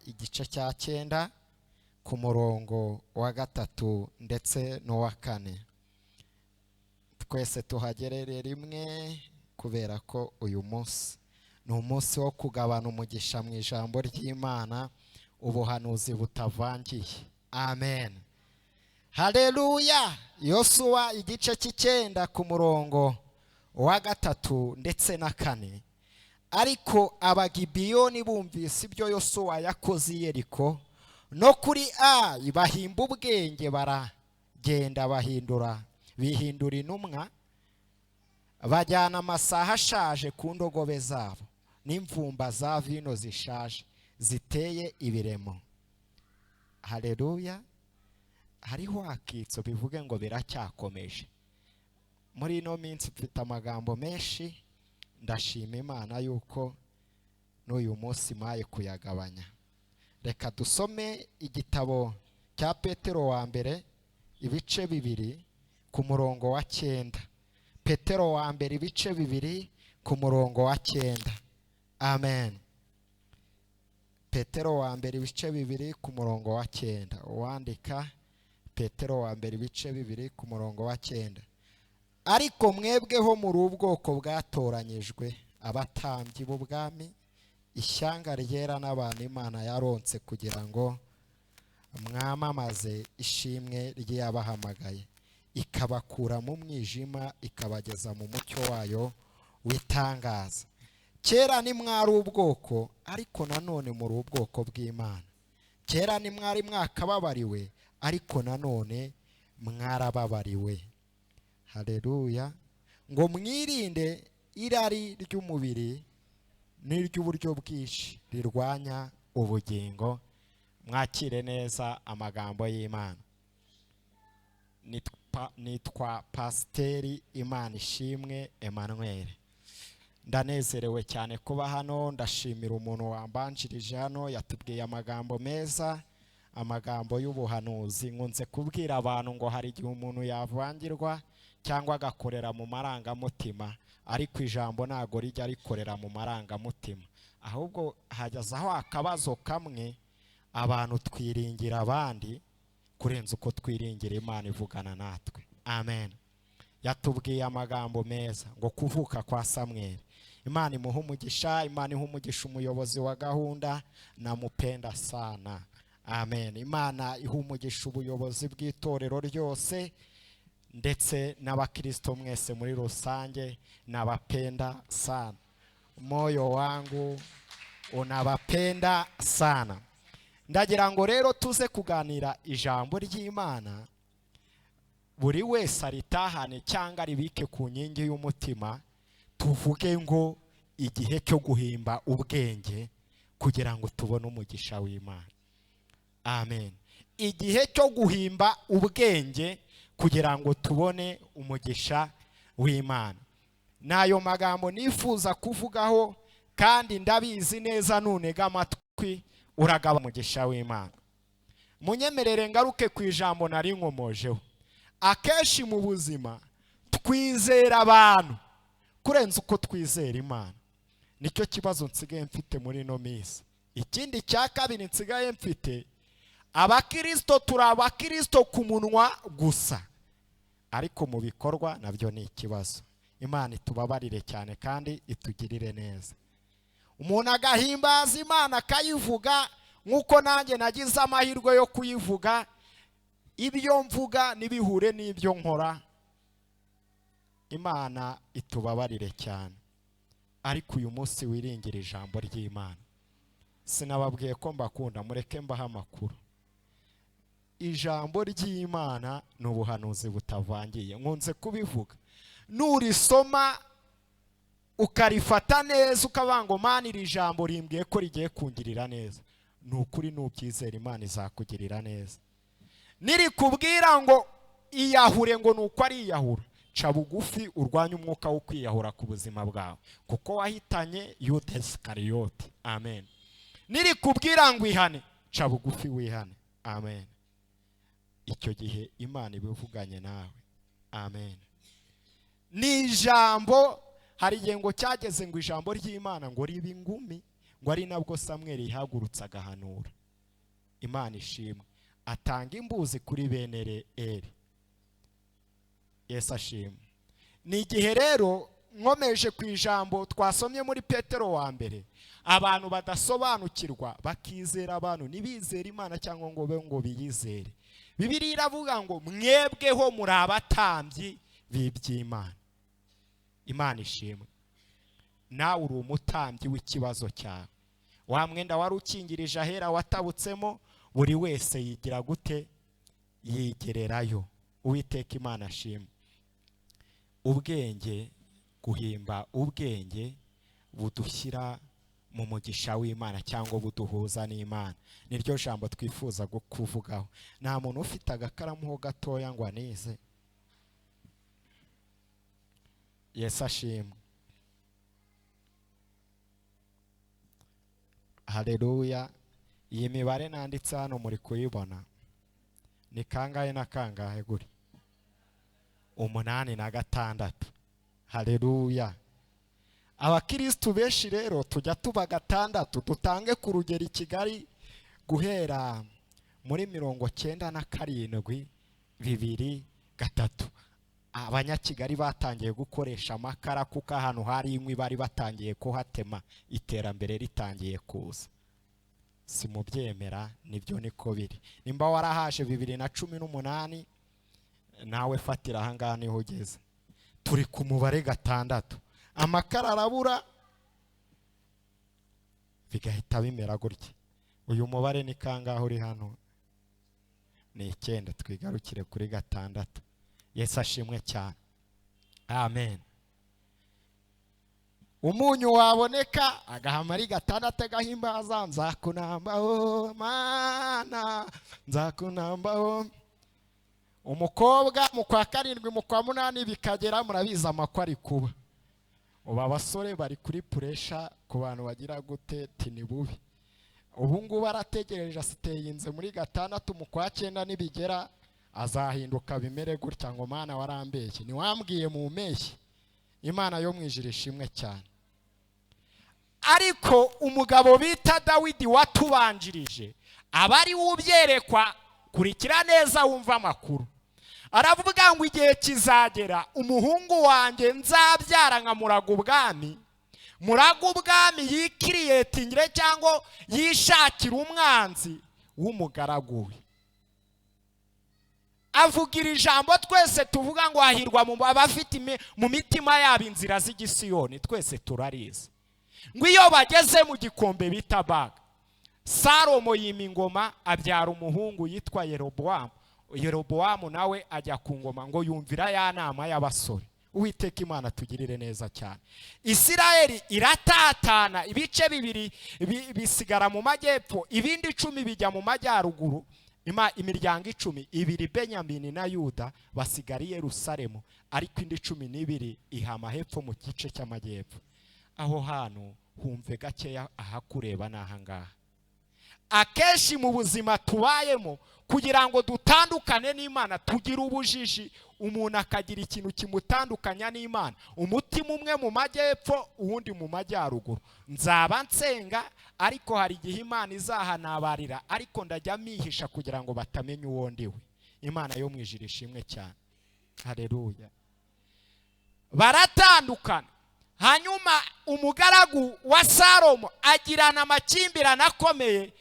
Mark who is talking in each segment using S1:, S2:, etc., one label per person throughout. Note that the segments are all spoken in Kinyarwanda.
S1: igice cya 9 ku murongo wa 3 ndetse no wa 4. Twese tuhagerere rimwe kubera ko uyu munsi ni umunsi wo kugabana umugisha mu ijambo ry'Imana, ubuhanuzi butavangiye. Amen. Haleluya. Yosuwa igice cy'Icyenda ku murongo wa 3 ndetse na 4. Ariko abagibiyoni bumvise ibyo Yosuwa yakoze i Yeriko no kuri Ai, bahimba ubwenge, baragenda bihindura intumwa, bajyana amasaha ashaje ku ndogobe zabo n'imvumba za vino zishaje ziteye ibiremo. Haleluya. Hariho akitso bivuge ngo biracyakomeje. Muri ino minsi mfite amagambo menshi, ndashima Imana yuko n'uyu munsi maye kuyagabanya. Reka dusome igitabo cya Petero wa mbere ibice 2 ku murongo wa 9. Petero wa mbere ibice 2 ku murongo wa 9. Amen. Petero wa mbere ibice 2 ku murongo wa 9. Uwandika Petero wa mbere ibice 2 ku murongo wa 9. Ariko mwebweho muri ubwoko bwatoranyijwe, abatambyi b'ubwami, ishyanga ryera n'abantu Imana yaronse kugira ngo mwamamaze ishimwe ry'abahamagaye, ikabakura mu mwijima ikabageza mu mucyo wayo witangaza. Kera ni mwari ubwoko, ariko nanone muri ubwoko bw'Imana. Kera ni mwari mwakababariwe, ariko nanone mwarababariwe. Haleluya. Ngo mwirinde irari ry'umubiri n'iry'uburyo bwinshi rirwanya ubugingo. Mwakire neza amagambo y'Imana. Nitwa Pasiteri Imanishimwe Emmanuel. Ndanezerewe cyane kuba hano. Ndashimira umuntu wambanjirije hano, yatubwiye amagambo meza, amagambo y'ubuhanuzi. Nkunze kubwira abantu ngo hari igihe umuntu yavangirwa cyangwa agakorera mu marangamutima, ariko ijambo ntago rijya rikorera mu marangamutima, ahubwo hajyazaho akabazo kamwe, abantu twiringira abandi kurenza uko twiringira Imana ivugana natwe. Amen. Yatubwiye amagambo meza ngo kuvuka kwa Samuel. Imana imuha umugisha, Imana iha umugisha umuyobozi wa gahunda, namupenda sana. Amen. Imana iha umugisha ubuyobozi bw'itorero ryose ndetse n'abakristo mwese muri rusange, nabapenda sana. Moyo wangu unabapenda sana. Ndagira ngo rero tuze kuganira ijambo ry'Imana, buri wese aritahane cyangwa ribike ku nkingi y'umutima. Tuvuge ngo igihe cyo guhimba ubwenge kugira ngo tubone umugisha w'Imana. Amen. Igihe cyo guhimba ubwenge kugira ngo tubone umugisha w'Imana. Nayo magambo nifuza kuvugaho, kandi ndabizi neza nunega amatwi uragaba umugisha w'Imana. Munyemerere ngaruke ku ijambo nari nkomojeho. Akenshi mu buzima twizera abantu kurenza uko twizera Imana. Nicyo kibazo nsigaye mfite muri no minsi. Ikindi cya kabiri nsigaye mfite, abakristo turi abakristo ku munwa gusa, ariko mu bikorwa nabyo ni ikibazo. Imana itubabarire cyane kandi itugirire neza. Umuntu agahimbaza Imana akayivuga nk'uko nanjye nagize amahirwe yo kuyivuga, ibyo mvuga nibihure n'ibyo nkora. Imana itubabarire cyane. Ariko uyu munsi wiringira ijambo ry'Imana. Sinababwiye ko mbakunda, mureke mbaha amakuru. Ijambo ry'Imana ni ubuhanuzi butavangiye. Nkunze kubivuga. Nurisoma ukarifata neza ukabango Mana iri jambo rimbwiye ko rigiye kungirira neza, nukuri nubyizera Imana izakugirira neza. Niri kubwira ngo iyahure ngo nuko ari iyahura, ca bugufi urwanya umwuka wo kwiyahura ku buzima bwawe, kuko wahitanye Yuda Iskariyoti. Amen. Niri kubwira ngo ihane, ca bugufi wihane. Amen. Icyo gihe Imana ibivuganye nawe. Amen. Ni ijambo, hari igihe ngo cyageze ngo ijambo ry'Imana ngo riba ingumi, ngo ari nabwo Samweli yahagurutse agahanura. Imana ishimwe. Atanga imbuzi kuri bene Eli. Yesu ashimwe. Ni igihe rero nkomeje ku ijambo twasomye muri Petero wa mbere, abantu badasobanukirwa bakizera abantu nibizera Imana cyangwa ngo biyizere. Bibiliya iravuga ngo mwebweho muri abatambyi b'iby'Imana. Imana ishimwe. Nawe uri umutambyi w'ikibazo cyawe. Wa mwenda wari ukingirije ahera watabutsemo, buri wese yigira gute? Yigererayo. Uwiteka Imana ashimwe. Ubwenge, guhimba ubwenge budushyira mu mugisha w'Imana cyangwa buduhuza n'Imana. Niryo jambo twifuza kuvugaho. Nta muntu ufite agakaramu ho gatoya ngo anize. Yesu ashimwe. Haleluya. Iyi mibare nanditse hano muri kuyibona. Ni kangahe na kangahe guri? 8 na 6. Haleluya. Abakristo benshi rero tujya tuba 6, dutange ku rugero i Kigali guhera muri 97 2 3. Abanyakigali batangiye gukoresha amakara kuko ahantu hari inkwi bari batangiye kuhatema, iterambere ritangiye kuza. Si mubyemera, nibyo niko biri. Nimba warahaje 2018, nawe fatira ahangaha niho ugeze. Turi ku mubare 6. Amakara arabura bigahita bimera gutya. Uyu mubare ni kangahe uri hano? Ni 9. Twigarukire kuri 6. Yesu ashimwe cyane. Amen. Umunyu waboneka agahama ari 6 gahimbaza, nzakunambaho mana, nzakunambaho. Umukobwa mu kwa 7 mu kwa 8 bikagera, murabiza amakwa ari kuba. Ubu abasore bari kuri pressure ku bantu bagira gute tini bubi. Ubu ngubu arategereje asiteyinze muri 6 mu kwa 9 nibigera azahinduka bimere gutya ngo mana warambeshye. Ni wambwiye mu mpeshyi. Imana yo mwijira ishimwe cyane. Ariko umugabo bita Dawidi watubanjirije abari ubyerekwa, kurikira neza wumva amakuru. Aravuga ngo igihe kizagera umuhungu wanjye nzabyara nka muraga ubwami yikiriyetingire cyangwa yishakira umwanzi w'umugaragu we. Avugira ijambo twese tuvuga ngo hahirwa mu abafite mu mitima yabo inzira z'igisiyoni, twese turariza. Ngo iyo bageze mu gikombe bita Baga, Salomo yima ingoma abyara umuhungu yitwa Yeroboamu. Yeroboamu nawe ajya ku ngoma ngo yumvira ya nama y'abasore. Uwiteka Imana tugirire neza cyane. Isirayeli iratatana, ibice 2 bisigara mu majyepfo, ibindi 10 bijya mu majyaruguru. Imiryango 10, 2 Benyamini na Yuda basigara i Yerusalemu, ariko indi 12 ihama hepfo mu gice cy'amajyepfo. Aho hano humve gakeya ahakureba nahangaha. Akeshi mu buzima tubayemo, kugira ngo dutandukane n'Imana tugira ubujiji, umuntu akagira ikintu kimutandukanya n'Imana. Umutima umwe mu majyepfo, uwundi mu majyaruguru. Nzaba nsenga, ariko hari igihe Imana izahanabarira, ariko ndajya mihisha kugira ngo batamenye uwo ndiwe. Imana yo mwijira ishimwe cyane. Haleluya. Baratandukana. Hanyuma umugaragu wa Salomo agirana amakimbirane akomeye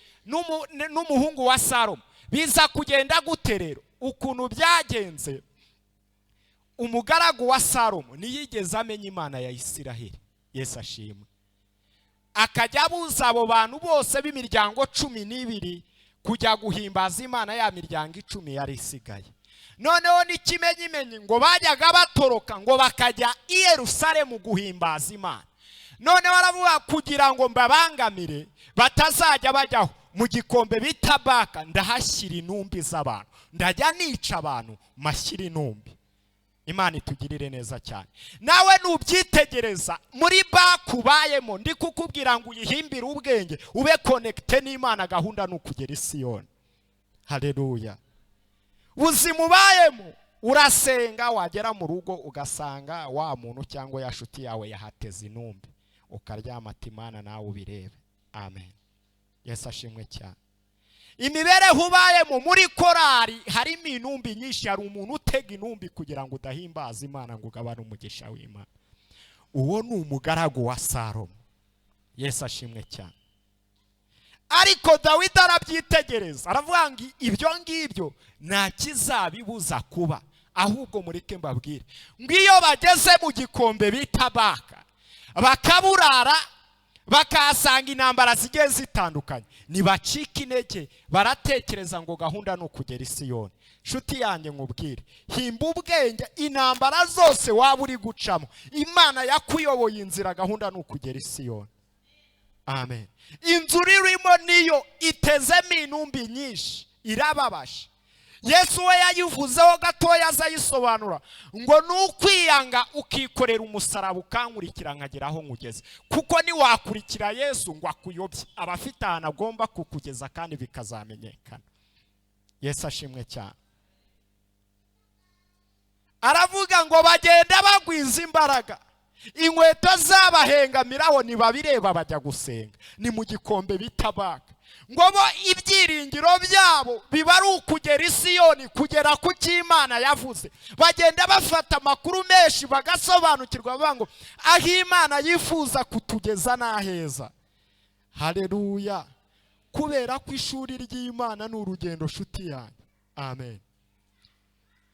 S1: n'umuhungu wa Salomo. Biza kugenda gute rero? Ukuntu byagenze, umugaragu wa Salomo niyigeze amenya Imana ya Isiraheli. Yesu ashimwe. Akajya abuza abo bantu bose b'imiryango 12 kujya guhimbaza Imana ya miryango 10 yari isigaye. Noneho n'ikimenyimenyi ngo bajyaga batoroka ngo bakajya i Yerusalemu guhimbaza Imana. None baravuga kugira ngo mbabangamire batazajya bajyaho mu gikombe bita Baga, ndahashyira intumbi z'abantu, ndajya nica abantu mashyira intumbi. Imana itugirire neza cyane. Nawe nubyitegereza muri bakubayemo, ndi kukubwira ngo uyihimbire ubwenge, ube connecte n'Imana, gahunda n'ukugera i Siyoni. Haleluya. Uzimubayemo urasenga, wagera mu rugo ugasanga wa muntu cyangwa ya shuti yawe yahateze intumbi, ukaryama ati Imana nawe ubirebe. amen. Yesu ashimwe cyane. Imibereho ubayemo muri korari harimo intumbi nyinshi. Hari umuntu utega intumbi kugira ngo udahimbaza Imana ngo ugabane umugisha w'Imana. Uwo ni umugaragu wa Salomo. Yesu ashimwe cyane. Ariko Dawidi arabyitegereza aravuga ngo ibyo ngibyo nta kizabibuza kuba, ahubwo mureke mbabwire ngo iyo bageze mu gikombe bita Baka bakaburara bakasanga intambara zigiye zitandukanye, ntibacika intege, baratekereza ngo gahunda ni ukugera i Siyoni. Nshuti yanjye nkubwire, himba ubwenge, intambara zose waba uri gucamo Imana yakuyoboye inzira, gahunda ni ukugera i Siyoni. Amen. Inzu ririmo niyo itezemo intumbi nyinshi, irababasha. Yesu we yayivuzeho gatoya azayisobanura ngo nukwiyanga ukikorera umusaraba ukankurikira nkagera aho nkugeze. Kuko niwakurikira Yesu ngo akuyobye, abafite ahantu agomba kukugeza kandi bikazamenyekana. Yesu ashimwe cyane. Aravuga ngo bagenda bagwiza imbaraga, inkweto zabahengamiraho ntibabireba bajya gusenga. Ni mu gikombe bita Baka. Ngo bo ibyiringiro byabo biba ari ukugera i Siyoni, kugera ku cy'Imana yavuze. Bagenda bafata amakuru menshi bagasobanukirwa bavuga ngo aho Imana yifuza kutugeza n'aheza. Haleluya. Kubera ko ishuri ry'Imana ni urugendo nshuti yanjye. Amen.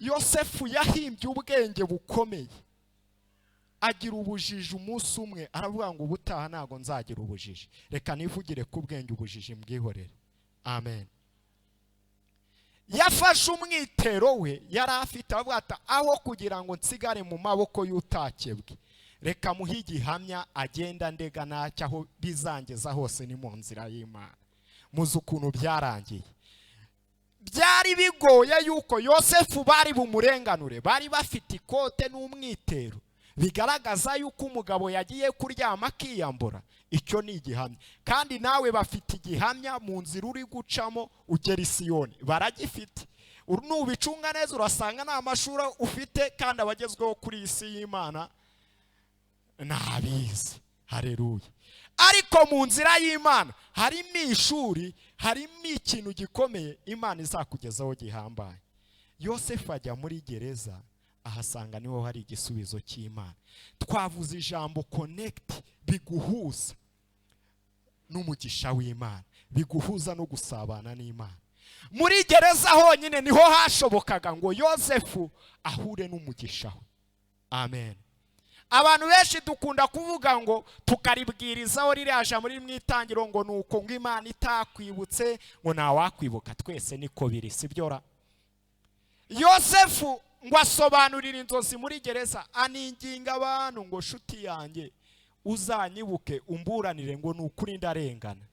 S1: Yosefu yahimbye ubwenge bukomeye, agira ubujiji umunsi umwe, aravuga ngo ubutaha ntago nzagira ubujiji, reka nivugire ku bwenge ubujiji mbwihorere. Amen. Yafashe umwitero we yari afite, avuga ati aho kugira ngo nsigare mu maboko y'utakebwe, reka muhe igihamya agenda ndega ntacyo aho bizangeza hose ni mu nzira y'Imana. Muzi ukuntu byarangiye. Byari bigoye yuko Yosefu bari bumurenganure, bari bafite ikote n'umwitero bigaragaza yuko umugabo yagiye kuryama akiyambura. Icyo ni igihamya. Kandi nawe bafite igihamya mu nzira uri gucamo ugera i Siyoni, baragifite. Nubicunga neza urasanga nta mashuri ufite, kandi abagezweho kuri iyi si y'Imana nabizi. Haleluya. Ariko mu nzira y'Imana harimo ishuri, harimo ikintu gikomeye Imana izakugezaho gihambaye. Yosefu ajya muri gereza, ahasanga niho hari igisubizo cy'Imana. Twavuze ijambo connect, biguhuza n'umugisha w'Imana, biguhuza no gusabana n'Imana. Muri gereza honyine niho hashobokaga ngo Yosefu ahure n'umugisha we. Amen. Abantu benshi dukunda kuvuga ngo tukaribwirizaho ririya jambo riri mu itangiriro ngo nuko ngo Imana itakwibutse ngo nta wakwibuka. Twese niko biri, sibyora. Yosefu ngo asobanurira inzozi muri gereza, aninginga abantu ngo shuti yanjye uzanyibuke umburanire ngo nukuri ndarengana.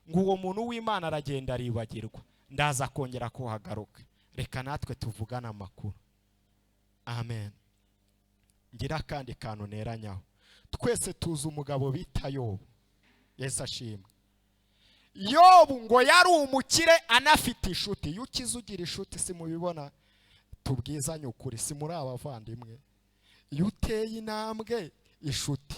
S1: Ngo uwo muntu w'Imana aragenda aribagirwa, ndaza kongera kuhagaruka. Reka natwe tuvugana amakuru. Amen. Ngira kandi kantu neranyaho, twese tuzi umugabo bita Yobu. Yesu ashimwe. Yobu ngo yari umukire anafite inshuti. Iyo ukize ugira inshuti, si mubibona? Tubwizanye ukuri, si muri abavandimwe. Iyo uteye intambwe inshuti.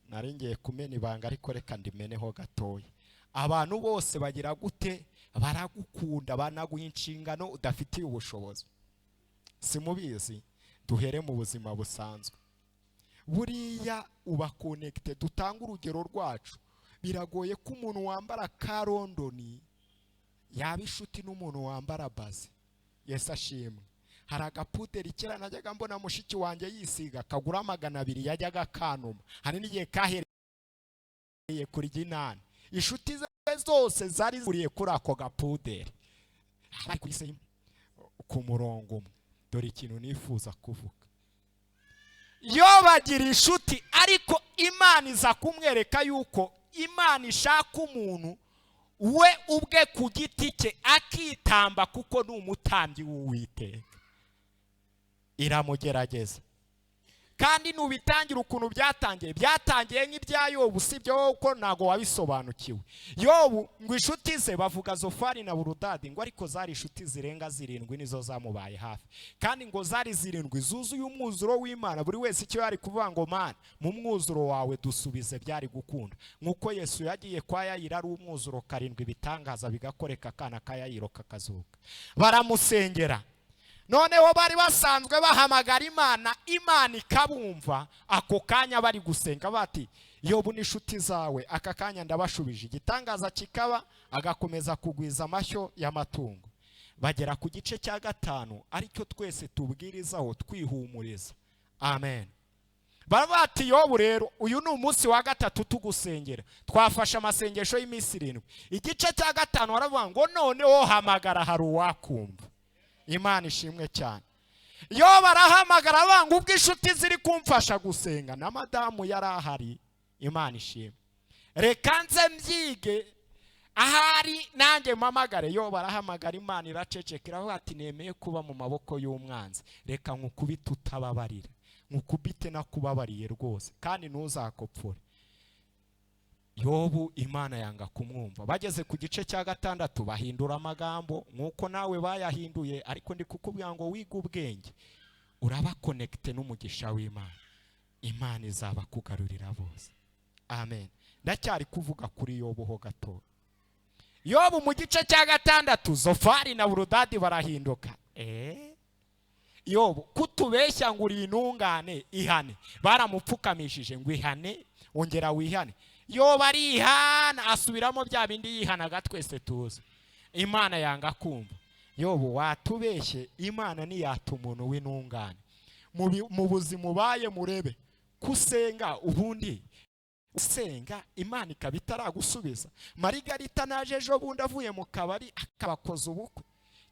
S1: Nari ngiye kumena ibanga ariko reka ndimeneho gatoya. Abantu bose bagira gute? Baragukunda, banaguha inshingano udafitiye ubushobozi. Si mubizi? Duhere mu buzima busanzwe. Buriya uba connected. Dutanga urugero rwacu. Biragoye ko umuntu wambara ka Londoni yaba inshuti n'umuntu wambara bazi. Yesu ashimwe. Hari agapuderi kera najyaga mbona mushiki wanjye yisiga kagura 200 yajyaga kanuma. Hari n'igihe kahereye kuri ginani. Inshuti ze zose zari zuriye kuri ako gapuderi. Bari kuri ku murongo umwe. Dore ikintu nifuza kuvuga. Yo bagira inshuti, ariko Imana iza kumwereka yuko Imana ishaka umuntu we ubwe ku giti cye akitamba, kuko ni umutambyi w'Uwiteka. Iramugerageza. kandi nubitangira ukuntu byatangiye nk'ibya Yobu, sibyo uko nago wabisobanukiwe. Yobu ngo inshuti ze bavuga Zofari na Burudadi, ngo ariko zari inshuti zirenga 7 nizo zamubaye hafi, kandi ngo zari 7 zuzuye umwuzuro w'Imana. Buri wese icyo yari kuvuga ngo Mana mu mwuzuro wawe dusubize, byari gukunda. Nkuko Yesu yagiye kwa Yayiro ari umwuzuro 7 bitangaza bigakoreka, kana ka Yayiro kakazuka. Baramusengera. Noneho bari basanzwe bahamagara Imana, Imana ikabumva. Ako kanya bari gusenga bati Yobu n'inshuti zawe, aka kanya ndabashubije. Igitangaza kikaba, agakomeza kugwiza amashyo y'amatungo. Bagera ku gice cya 5, aricyo twese tubwirizaho twihumuriza. Amen. Bati Yobu rero, uyu ni umunsi wa 3 tugusengera, twafashe amasengesho y'iminsi 7. Igice cya 5 baravuga ngo noneho hamagara hari uwakumva. Imana ishimwe cyane. Yo barahamagara banga ubwo inshuti ziri kumfasha gusenga na madamu yari ahari. Imana ishimwe. Reka nze mbyige ahari nanjye mpamagare. Yo barahamagara, Imana iracecekera aho ati nemeye kuba mu maboko y'umwanzi, reka nkukubite utababarira, nkukubite nakubabariye rwose kandi ntuzakopfore. Yobu Imana yanga kumwumva. Bageze ku gice cya 6 bahindura amagambo nkuko nawe bayahinduye, ariko ndi kukubwira ngo wiga ubwenge uraba connecte n'umugisha w'Imana, Imana izaba kugarurira bose. Amen. Ndacyari kuvuga kuri Yobu ho gato. Yobu mu gice cya 6 Zofari na Burudadi barahinduka. Yobu kutubeshya ngo uri intungane ihane, baramupfukamishije ngo ihane, ongera wihane. Yobu arihana asubiramo bya bindi yihanaga twese tuzi. Imana yanga kumva. Yobu watubeshye, Imana niyata umuntu w'intungane. Mu buzima ubaye murebe kusenga, ubundi usenga Imana ikaba itaragusubiza. Marigarita naje ejo bundi avuye mu kabari akabakoza ubukwe,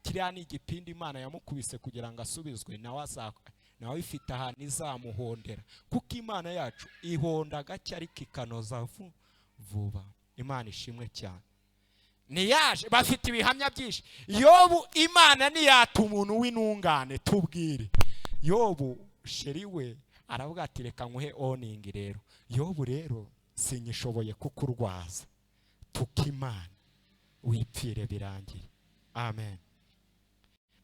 S1: kiriya ni igipindi Imana yamukubise kugira ngo asubizwe, nawe ifite ahantu izamuhondera, kuko Imana yacu ihonda gake ariko ikanoza vuba. Imana ishimwe cyane. Niyaje bafite ibihamya byinshi. Yobu Imana niyata umuntu w'intungane tubwire. Yobu sheriwe aravuga ati reka nkuhe oningi rero. Yobu rero sinyishoboye kukurwaza, tukimana wipfire birangire. Amen.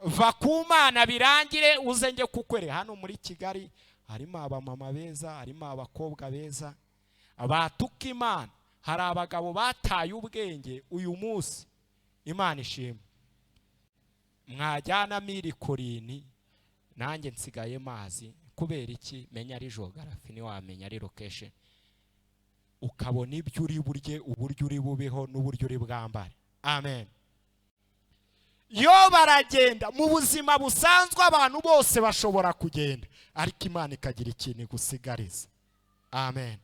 S1: Va ku Mana birangire uze nge kukwere. Hano muri Kigali harimo abamama beza, harimo abakobwa beza, abatuka Imana. Hari abagabo bataye ubwenge uyu munsi. Imana ishimwe. Mwajyana miri Korini, nanjye nsigaye mazi. Kubera iki? Menya ari geography, ni wamenya ari location, ukabona ibyo uri burye, uburyo uri bubeho n'uburyo uri bwambare. Amen. Yo baragenda mu buzima busanzwe, abantu bose bashobora kugenda, ariko Imana ikagira ikintu gusigariza. Amen.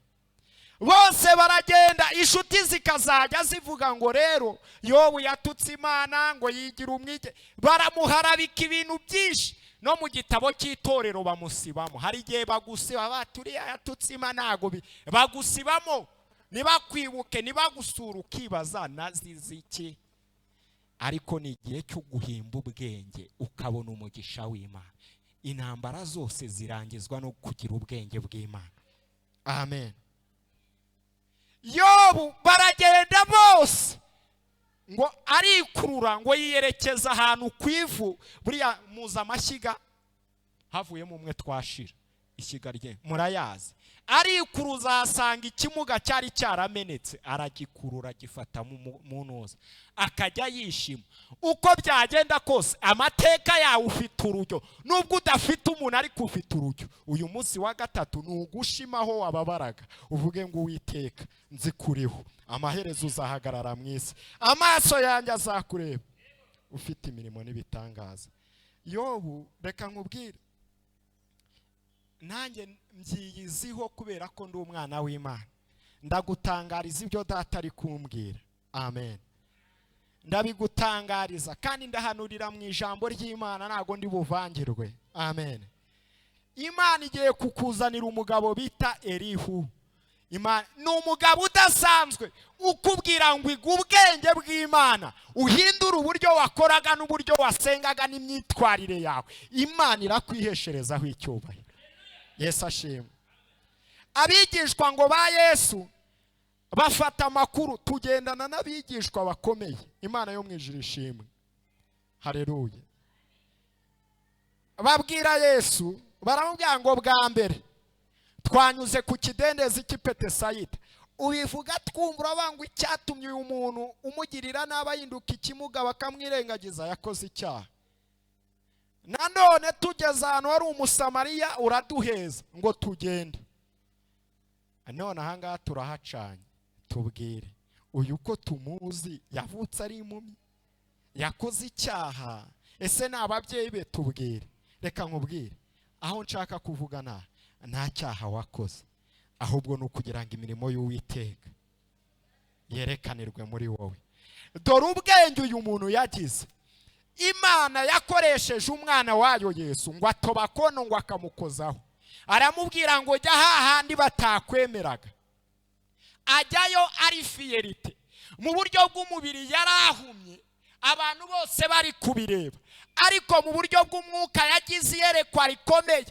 S1: Bose baragenda, inshuti zikazajya zivuga ngo rero Yobu yatutse Imana ngo yigira umwige, baramuharabika ibintu byinshi. No mu gitabo cy'Itorero bamusibamo. Hari igihe bagusiba baturiya yatutse Imana, ntago bagusibamo, nibakwibuke nibagusura ukibaza naziziki. Ariko ni igihe cyo guhimba ubwenge ukabona umugisha w'Imana. Intambara zose zirangizwa no kugira ubwenge bw'Imana. Amen. Yobu baragenda bose ngo arikurura ngo yiyerekeza ahantu kwivu. Buriya muza amashyiga havuyemo umwe twashira ishyiga rye murayazi. Arikuruza asanga ikimuga cyari cyaramenetse, aragikurura gifata mu ntoza akajya yishima. Uko byagenda kose amateka yawe ufite urujyo, nubwo udafite umuntu ariko ufite urujyo. Uyu munsi wa 3 nugushimaho wababaraga uvuge ngo Uwiteka nzikuriho, amaherezo uzahagarara mu isi, amaso yanjye azakureba, ufite imirimo n'ibitangaza. Yobu reka nkubwire, nanjye mbyiyiziho kubera ko ndi umwana w'Imana. Ndagutangariza ibyo data ari kumbwira. Amen. Ndabigutangariza kandi ndahanurira mu ijambo ry'Imana, ntago ndi buvangirwe. Amen. Imana igiye kukuzanira umugabo bita Elihu. Imana ni umugabo udasanzwe ukubwira ngo iga ubwenge bw'Imana, uhindura uburyo wakoraga n'uburyo wasengaga n'imyitwarire yawe. Imana irakwihesherezaho icyubahiro. Yesu ashimwe. Abigishwa ngo ba Yesu bafata amakuru, tugendana n'abigishwa bakomeye. Imana yo mu ijuru ishimwe. Haleluya. Babwira Yesu, baramubwira ngo bwa mbere twanyuze ku kidendezi cy'Ipetesayida, ubivuga twumva urabanga icyatumye uyu muntu umugirira n'abayinduka ikimuga bakamwirengagiza yakoze icyaha. Nanone tugeze ahantu hari umusamariya uraduheza ngo tugende. None ahangaha turahacanye, tubwire uyu ko tumuzi yavutse ari impumyi, yakoze icyaha, ese ni ababyeyi be? Tubwire. Reka nkubwire, aho nshaka kuvuga nta cyaha wakoze, ahubwo ni ukugira ngo imirimo y'Uwiteka yerekanirwe muri wowe. Dore ubwenge uyu muntu yagize. Imana yakoresheje umwana wayo Yesu ngo atoba kono ngo akamukozaho, aramubwira ngo jya hahandi batakwemeraga. Ajyayo ari fiyerite, mu buryo bw'umubiri yarahumye, abantu bose bari kubireba, ariko mu buryo bw'umwuka yagize iyerekwa rikomeye.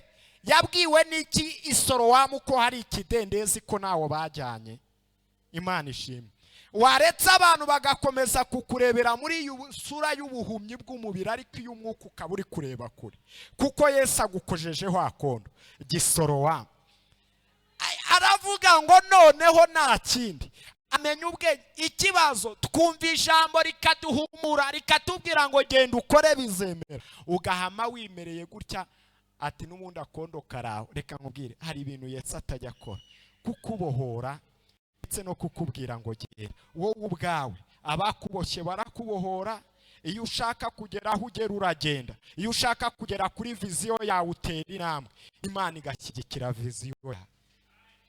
S1: Yabwiwe n'iki Isorowamu ko hari ikidendezi ko nawo bajyanye. Imana ishimwe. Waretse abantu bagakomeza kukurebera muri sura y'ubuhumyi bw'umubiri, ariko iyo umwuka ukaba uri kureba kure, kuko Yesu agukojejeho akondo. Gisorowamu aravuga ngo noneho nta kindi, amenya ubwenge. Ikibazo twumva ijambo rikaduhumura, rikatubwira ngo genda ukore bizemera, ugahama wimereye gutya ati n'ubundi akondo karaho. Reka nkubwire, hari ibintu Yesu atajya akora, kukubohora ndetse no kukubwira ngo genda. Wowe ubwawe abakuboshye barakubohora. Iyo ushaka kugera aho ugera uragenda, iyo ushaka kugera kuri viziyo yawe utera intambwe, Imana igashyigikira viziyo yawe.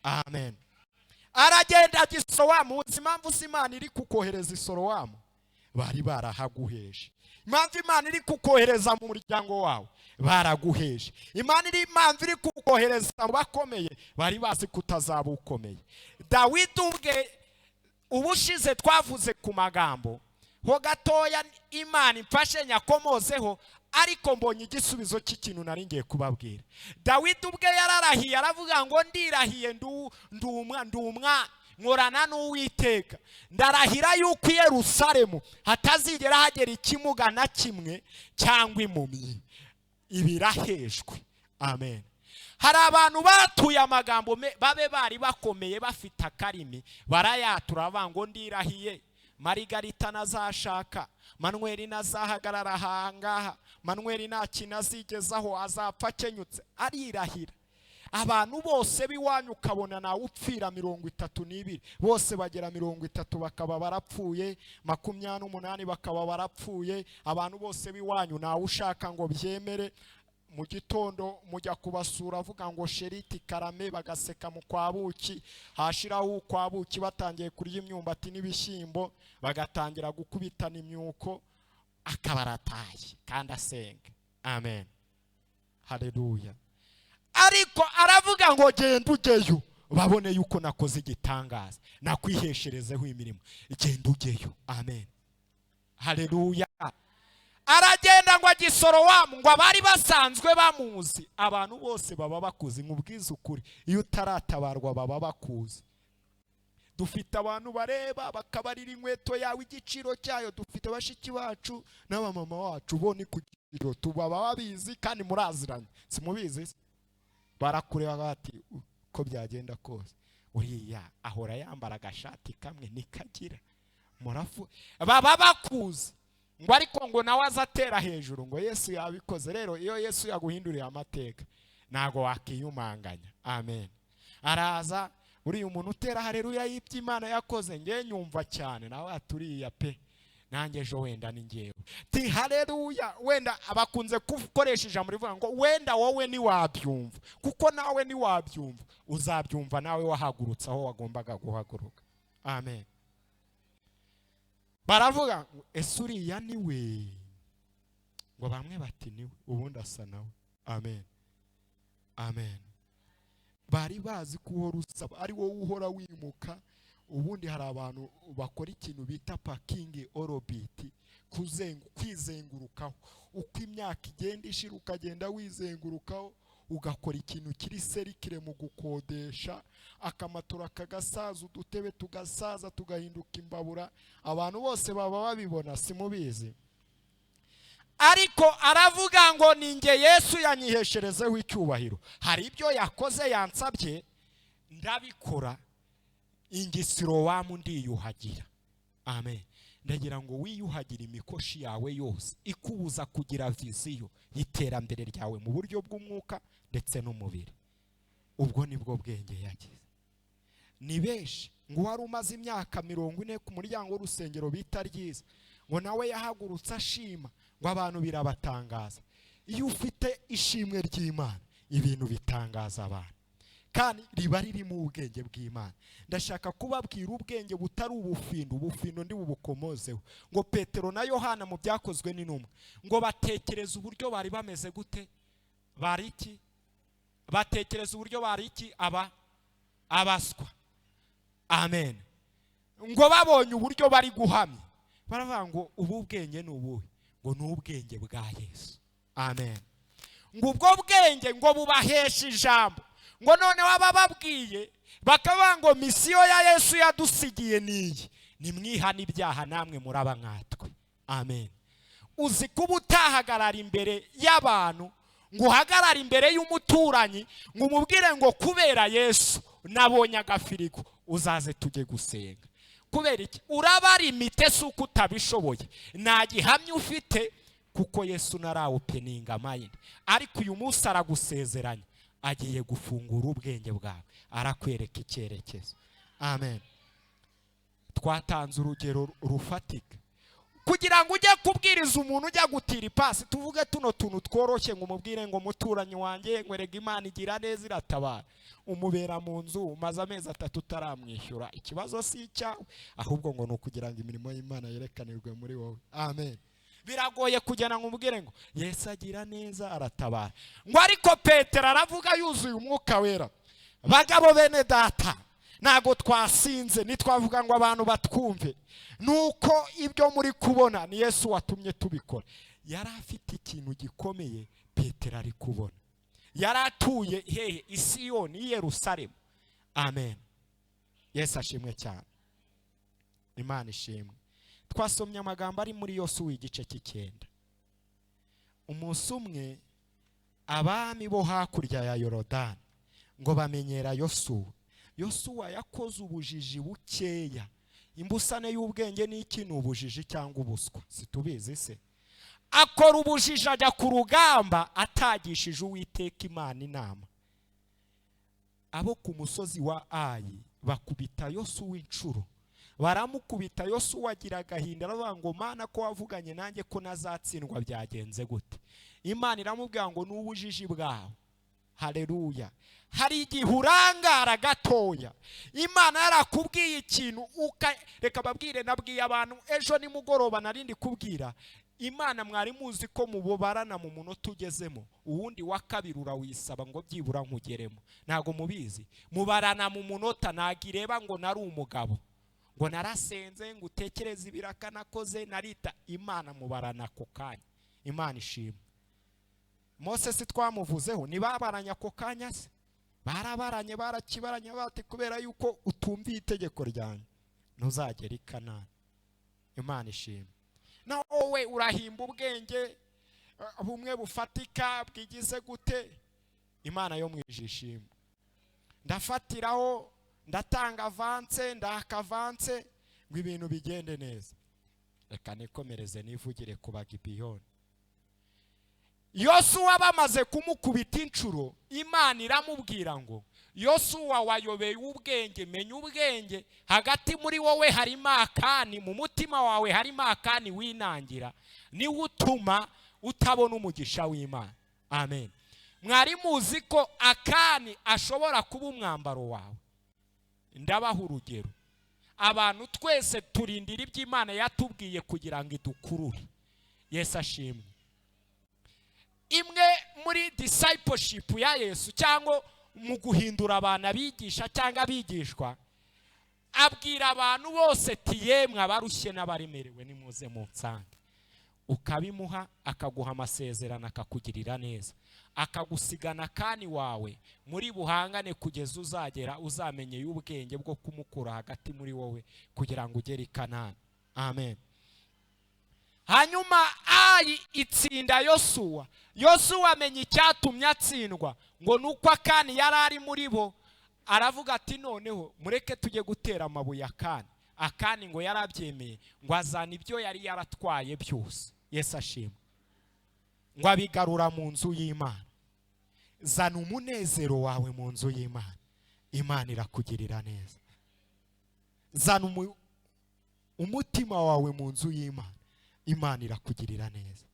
S1: Amen. Aragenda Gisorowamu. Uzi impamvu Imana iri kukohereza Isorowamu? Bari barahaguheje. Impamvu Imana iri kukohereza mu muryango wawe, baraguheje. Imana iri impamvu iri kukohereza mu bakomeye, bari bazi kutazaba ukomeye. Dawidi ubwe ubushize twavuze ku magambo ho gatoya, Imana imfashe nyakomozeho, ariko mbonye igisubizo cy'ikintu nari ngiye kubabwira. Dawidi ubwe yararahiye, aravuga ngo ndirahiye ndumwa nkorana n'Uwiteka, ndarahira yuko i Yerusalemu hatazigera hagera ikimuga na kimwe cyangwa impumyi. Ibirahejwe. Amen. Hari abantu batuye amagambo babe bari bakomeye bafite akarimi, barayatura bavuga ngo ndirahiye Marigarita nazashaka, Manuel nazahagarara ahangaha, Manuel nta kintu azigezaho, azapfa akenyutse. Arirahira. Abantu bose biwanyu ukabona nawe upfira 32, bose bagera 30 bakaba barapfuye, 28 bakaba barapfuye. Abantu bose biwanyu nawe ushaka ngo byemere, mu gitondo mujya kubasura avuga ngo sheriti karame, bagaseka mu kwabuki, hashiraho ukwabuki batangiye kurya imyumbati n'ibishyimbo, bagatangira gukubitana imyuko, akabarataye kandi asenga. Amen. Haleluya. Ariko aravuga ngo genda ujyeyo babone yuko nakoze igitangaza, nakwihesherezeho imirimo, genda ujyeyo. Amen. Haleluya. Aragenda ngo Gisorowamu, ngo abari basanzwe bamuzi, abantu bose baba bakuzi. Nkubwiza ukuri, iyo utaratabarwa baba bakuzi. Dufite abantu bareba bakabarira inkweto yawe igiciro cyayo. Dufite bashiki bacu n'abamama wacu bo ni ku giciro, tubaba babizi kandi muraziranye. Simubizi? Barakureba bati uko byagenda kose uriya ahora yambara agashati kamwe nikagira murafu. Baba bakuzi. Ngo ariko ngo nawe azatera hejuru ngo Yesu yabikoze. Rero iyo Yesu yaguhinduriye amateka nago wakiyumanganya. Amen. Araza uri umuntu utera haleluya y'ibyo Imana yakoze, nge nyumva cyane nawe aturiya pe, nanjye ejo wenda ni ngewe ti haleluya. Wenda abakunze gukoresha ijambo rivuga ngo wenda wowe ni wabyumva, kuko nawe ni wabyumva, uzabyumva nawe wahagurutse aho wagombaga guhaguruka. Amen. Baravuga ese uriya ni we, ngo bamwe bati ni we, ubundi asa nawe. Amen. Amen. Bari bazi ko uhora usaba ari wowe uhora wimuka. Ubundi hari abantu bakora ikintu bita parking orbit, kwizengurukaho. Uko imyaka igenda ishira ukagenda wizengurukaho, ugakora ikintu kiri serikire mu gukodesha, akamatora kagasaza, udutebe tugasaza tugahinduka imbabura, abantu bose baba babibona, simubizi. Ariko aravuga ngo ninjye Yesu yanyihesherezeho icyubahiro, hari ibyo yakoze yansabye ndabikora, ingisiro wamu ndiyuhagira. Amen. Ndagira ngo wiyuhagira imikoshi yawe yose ikubuza kugira viziyo y'iterambere ryawe mu buryo bw'umwuka ndetse n'umubiri. Ubwo nibwo bwenge yagize. Ni benshi ngo wari umaze imyaka 40 ku muryango w'urusengero bita ryiza, ngo nawe yahagurutse ashima, ngo abantu birabatangaza. Iyo ufite ishimwe ry'Imana ibintu bitangaza abantu, kandi riba riri mu ubwenge bw'Imana. Ndashaka kubabwira ubwenge butari ubufindo ndi bubukomozeho. Ngo Petero na Yohana mu byakozwe n'intumwa, ngo batekereza uburyo bari bameze gute, bari iki, batekereza uburyo bari iki, abaswa. Amen. Ngo babonye uburyo bari guhamya, baravuga ngo ubu bwenge ni ubuhe? Ngo ni ubwenge bwa Yesu. Amen. Ngo ubwo bwenge ngo bubahesha ijambo, ngo none wabababwiye bakavuga ngo misiyo ya Yesu yadusigiye niyi, nimwihana ibyaha namwe muraba nkatwe. Amen. Uzi kuba utahagarara imbere y'abantu, ngo uhagarara imbere y'umuturanyi, ngo umubwire ngo kubera Yesu nabonye agafirigo uzaze tujye gusenga. Kubera iki? Uraba limite suko utabishoboye, nta gihamya ufite, kuko Yesu narawupeninga mind. Ariko uyu munsi aragusezeranya, agiye gufungura ubwenge bwawe, arakwereka icyerekezo. Amen. Twatanze urugero rufatika kugira ngo ujye kubwiriza umuntu, ujya gutira ipasi, tuvuge tuno tuntu tworoshye, ngo umubwire ngo muturanyi wanjye ngwerega Imana igira neza iratabara, umubera mu nzu umaze amezi 3 utaramwishyura, ikibazo si icyawe, ahubwo ngo nukugira ngo imirimo y'Imana yerekanirwe muri wowe. Amen. Biragoye kujyana ngo umubwire ngo Yesu agira neza aratabara. Ngo ariko Petero aravuga yuzuye umwuka wera, bagabo bene data, nago twasinze nitwavuga ngo abantu batwumve, nuko ibyo muri kubona ni Yesu watumye tubikora. Yari afite ikintu gikomeye Petero ari kubona. Yari atuye hehe? Isiyoni, i Yerusalemu. Amen. Yesu ashimwe cyane. Imana ishimwe. Twasomye amagambo ari muri Yosuwa igice cy'9. Umunsi umwe abami bo hakurya ya Yorodani ngo bamenyera Yosuwa. Yosuwa yakoze ubujiji bukeya. Imbusane y'ubwenge ni iki? Ubujiji cyangwa ubuswa, situbizi se. Akora ubujiji ajya ku rugamba atagishije Uwiteka Imana inama. Abo ku musozi wa Ayi bakubita Yosuwa inshuro, baramukubita. Yosuwa agira agahinda, aravuga ngo Mana ko wavuganye nanjye ko nazatsindwa byagenze gute? Imana iramubwira ngo n'ubujiji bwawe. Haleluya. Hari igihe urangara gatoya, Imana yarakubwiye ikintu reka babwire, nabwiye abantu ejo nimugoroba narindi kubwira, Imana mwari muzi ko mubobarana mu munota ugezemo, uwundi wa kabiri urawisaba ngo byibura nkugeremo. Ntago mubizi, mubarana mu munota, nagireba ngo nari umugabo, ngo narasenze, ngo utekereze ibiraka nakoze, narita. Imana mubarana ako kanya. Imana ishimwe. Mose si twamuvuzeho, nibabaranya ako kanya se? Barabaranye, barakibaranya bate? Kubera yuko utumviye itegeko ryanjye ntuzagera i Kanani. Imana ishimwe. Na wowe urahimba ubwenge bumwe bufatika bwigize gute? Imana yo mwijishimwe. Ndafatiraho, ndatanga avance, ndaka avance, ngo ibintu bigende neza. Reka nikomereze nivugire ku Bagibiyoni. Yosuwa bamaze kumukubita inshuro, Imana iramubwira ngo Yosuwa wayobeye ubwenge, menya ubwenge, hagati muri wowe harimo akani, mu mutima wawe harimo akani winangira, ni utuma utabona umugisha w'Imana. Amen. Mwari muzi ko akani ashobora kuba umwambaro wawe? Ndabaha urugero. Abantu twese turindira iby'Imana yatubwiye kugira ngo idukurure. Yesu ashimwe. Imwe muri discipleship ya Yesu, cyangwa mu guhindura abantu abigisha cyangwa abigishwa, abwira abantu bose ati yemwe abarushye n'abaremerewe nimuze munsange. ukabimuha akaguha amasezerano akakugirira neza, akagusigana kani wawe muri buhangane kugeza uzagera uzamenye y'ubwenge bwo kumukura hagati muri wowe kugira ngo ugere i Kanani. Amen. Hanyuma Ayi itsinda Yosuwa. Yosuwa amenye icyatumye atsindwa ngo nuko Akani yari ari muri bo, aravuga ati noneho mureke tujye gutera amabuye Akani. Akani ngo yarabyemeye ngo azana ibyo yari yaratwaye byose. Yesu ashimwe. Ngo abigarura mu nzu y'Imana. Zana umunezero wawe mu nzu y'Imana, Imana irakugirira neza. Zana umutima wawe mu nzu y'Imana, Imana irakugirira neza.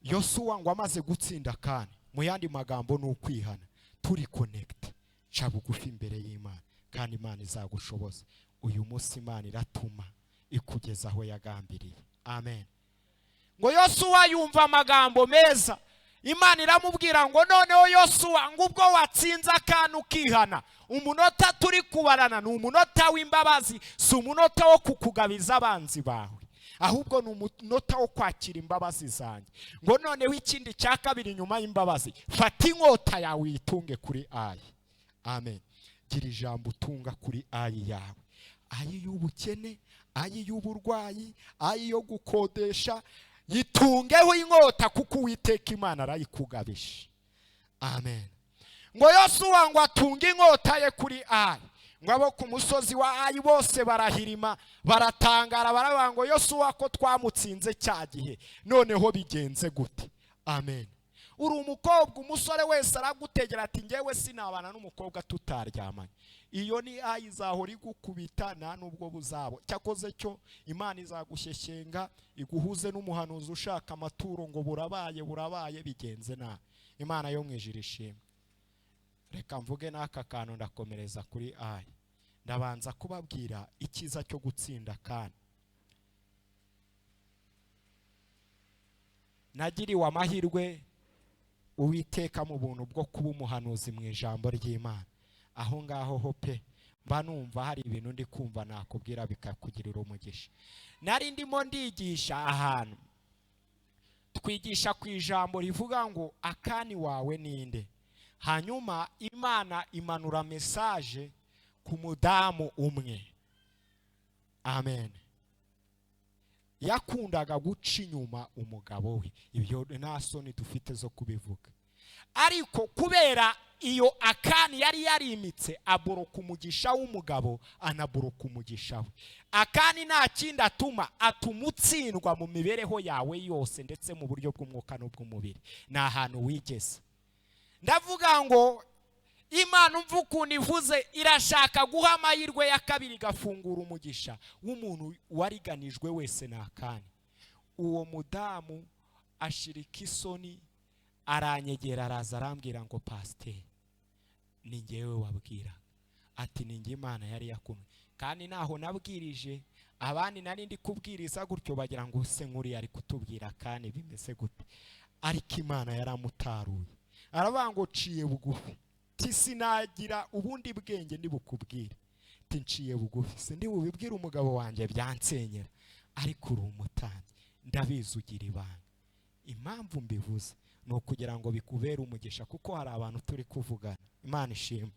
S1: Yosuwa ngo amaze gutsinda Akani, mu yandi magambo ni ukwihana. Turi connect, ca bugufi imbere y'Imana kandi Imana izagushoboza. Uyu munsi Imana iratuma ikugeza aho yagambiriye. Amen. Ngo Yosuwa yumva amagambo meza, Imana iramubwira ngo noneho Yosuwa ngo ubwo watsinze Akani ukihana, umunota turi kubarana ni umunota w'imbabazi, si umunota wo kukugabiza abanzi bawe, ahubwo ni umunota wo kwakira imbabazi zanjye. Ngo noneho ikindi cya kabiri nyuma y'imbabazi, fata inkota yawe uyitunge kuri Ayi. Amen. Gira ijambo utunga kuri Ayi yawe, Ayi y'ubukene, Ayi y'uburwayi, Ayi yo gukodesha, yitungeho inkota kuko Uwiteka Imana arayikugabisha. Amen. Ngo Yosuwa ngo atunge inkota ye kuri Ayi. Ngo abo ku musozi wa Ayi bose barahirima, baratangara, baravuga ngo Yosuwa ko twamutsinze cya gihe, noneho bigenze gute? Amen. Uri umukobwa, umusore wese aragutegera ati ngewe sinabana n'umukobwa tutaryamanye. Iyo ni Ayi izahora igukubita nta nubwo buzabo. Cyakoze cyo Imana izagushyeshyenga iguhuze n'umuhanuzi ushaka amaturo ngo burabaye bigenze na. Imana yo mwijira ishimwe. Reka mvuge n'aka kantu ndakomereza kuri Ayi. Ndabanza kubabwira ikiza cyo gutsinda Akani. Nagiriwe amahirwe Uwiteka mu buntu bwo kuba umuhanuzi mu ijambo ry'Imana. Aho ngaho ho pe mba numva hari ibintu ndi kumva nakubwira bikakugirira umugisha. Nari ndimo ndigisha ahantu, twigisha ku ijambo rivuga ngo Akani wawe ninde. Hanyuma Imana imanura message ku mudamu umwe. Amen. Yakundaga guca inyuma umugabo we. Ibyo nta soni dufite zo kubivuga. Ariko kubera iyo Akani yari yarimitse aboroka umugisha w'umugabo, anaboroka umugisha we. Akani nta kindi atumutsindwa mu mibereho yawe yose ndetse mu buryo bw'umwuka n'ubw'umubiri. Ni ahantu wigeze. Ndavuga ngo Imana umva ukuntu ivuze irashaka guha amahirwe ya kabiri gafungura umugisha w'umuntu wariganijwe wese na Akani. Uwo mudamu ashirika isoni, aranyegera, araza arambwira ngo pasiteri ni ngewe wabwira. Ati ni nge Imana yari yakumwe. Kandi naho nabwirije abandi nari ndi kubwiriza gutyo bagira ngo se nkuri ari kutubwira Akani bimeze gute. Ariko Imana yaramutaruye. Aravuga ngo ciye bugufi. Sinagira ubundi bwenge ndi bukubwire. Tinciye bugufi. Sindi bubibwira umugabo wanjye byansenyera. Ariko uri umutambyi, ndabizi ugira ibanga. Impamvu mbivuze no kugira ngo bikubere umugisha kuko hari abantu turi kuvugana. Imana ishimwe.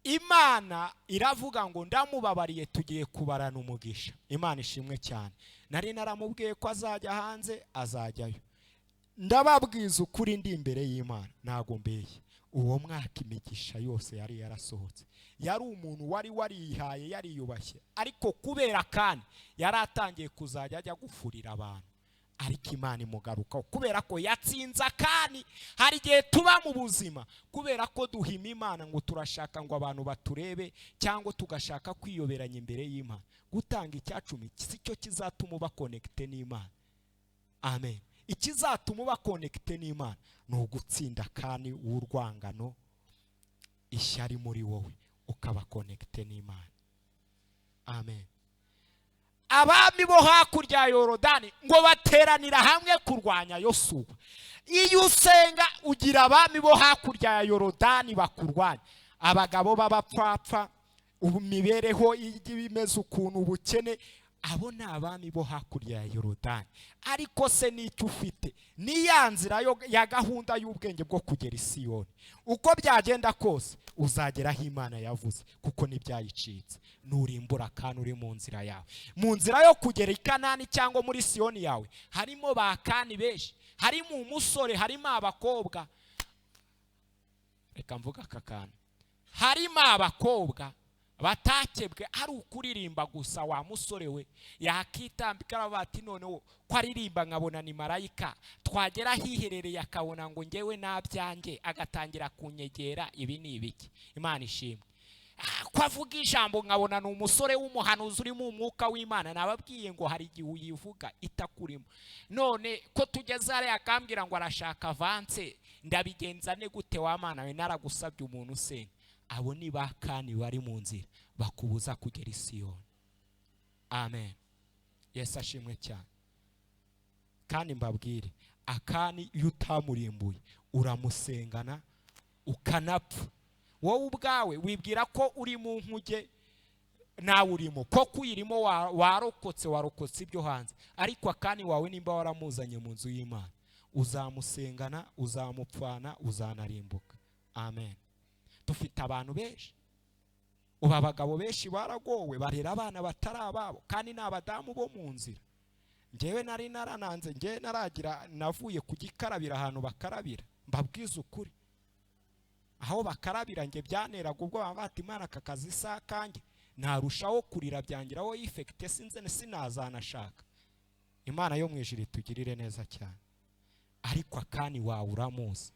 S1: Imana iravuga ngo ndamubabariye tugiye kubarana umugisha. Imana ishimwe cyane. Nari naramubwiye ko azajya hanze, azajyayo. Ndababwiza ukuri ndi imbere y'Imana ntago mbeye. Uwo mwaka imigisha yose yari yarasohotse. Yari umuntu wari warihaye, yari yubashye, ariko kubera kandi yaratangiye kuzajya ajya gufurira abantu. Ariko Imana imugaruka kubera ko yatsinze Akani. Hari igihe tuba mu buzima kubera ko duhima Imana ngo turashaka ngo abantu baturebe cyangwa tugashaka kwiyoberanya imbere y'Imana. Gutanga icyacumi cyo kizatuma uba connecte n'Imana. Amen. Ikizatuma uba connecte n'Imana ni ugutsinda Akani w'urwangano, ishyari muri wowe, ukaba connecte n'Imana. Amen. Abami bo hakurya ya Yorodani ngo bateranira hamwe kurwanya Yosuwa. Iyo usenga ugira abami bo hakurya ya Yorodani bakurwanya. Abagabo b'abapfapfa, imibereho y'ibimeze ukuntu, ubukene, abo ni abami bo hakurya ya Yorodani. Ariko se n'icyo ufite ni ya nzira ya gahunda y'ubwenge bwo kugera i Siyoni. Uko byagenda kose uzagera aho Imana yavuze, kuko n'ibyayicitse. Nurimbura kandi uri mu nzira yawe, mu nzira yo kugera i Kanani cyangwa muri Siyoni yawe harimo bakani benshi, harimo umusore, harimo abakobwa. Reka mvuga aka kantu, harimo abakobwa batakebwe ari ukuririmba gusa. Wa musore we yakitambika bati noneho ko aririmba nkabona ni marayika, twagera hiherereye akabona ngo ngewe nabyange, agatangira kunyegera. Ibi ni ibiki? Imana ishimwe. Ko avuga ijambo nkabona ni umusore w'umuhanuzi uri mu mwuka w'Imana. Nababwiye ngo hari igihe uyivuga itakurimo. None ko tugeze hariya akambwira ngo arashaka avance, ndabigenza ne gute? Wa Mana we, naragusabye umuntu usenga. Abo ni bakani bari mu nzira bakubuza kugera i Siyoni. Amen. Yesu ashimwe cyane. Kandi mbabwire, akani iyo utamurimbuye uramusengana ukanapfa. Wowe ubwawe wibwira ko uri mu nkuge nawe urimo, ko kuyirimo warokotse ibyo hanze. Ariko akani wawe nimba waramuzanye mu nzu y'Imana, uzamusengana, uzamupfana, uzanarimbuka. Amen. Dufite abantu benshi, ubu abagabo benshi baragowe, barera abana batari ababo, kandi ni abadamu bo mu nzira. Ngewe nari narananze, ngewe naragira navuye ku gikarabira ahantu bakarabira. Mbabwiza ukuri, aho bakarabira nge byaneraga ubwo bati Imana aka kazi sa kanjye narushaho kurira byangiraho yifekite sinazanashaka. Imana yo mu ijuru itugirire neza cyane. Ariko akani wawe uramuzi,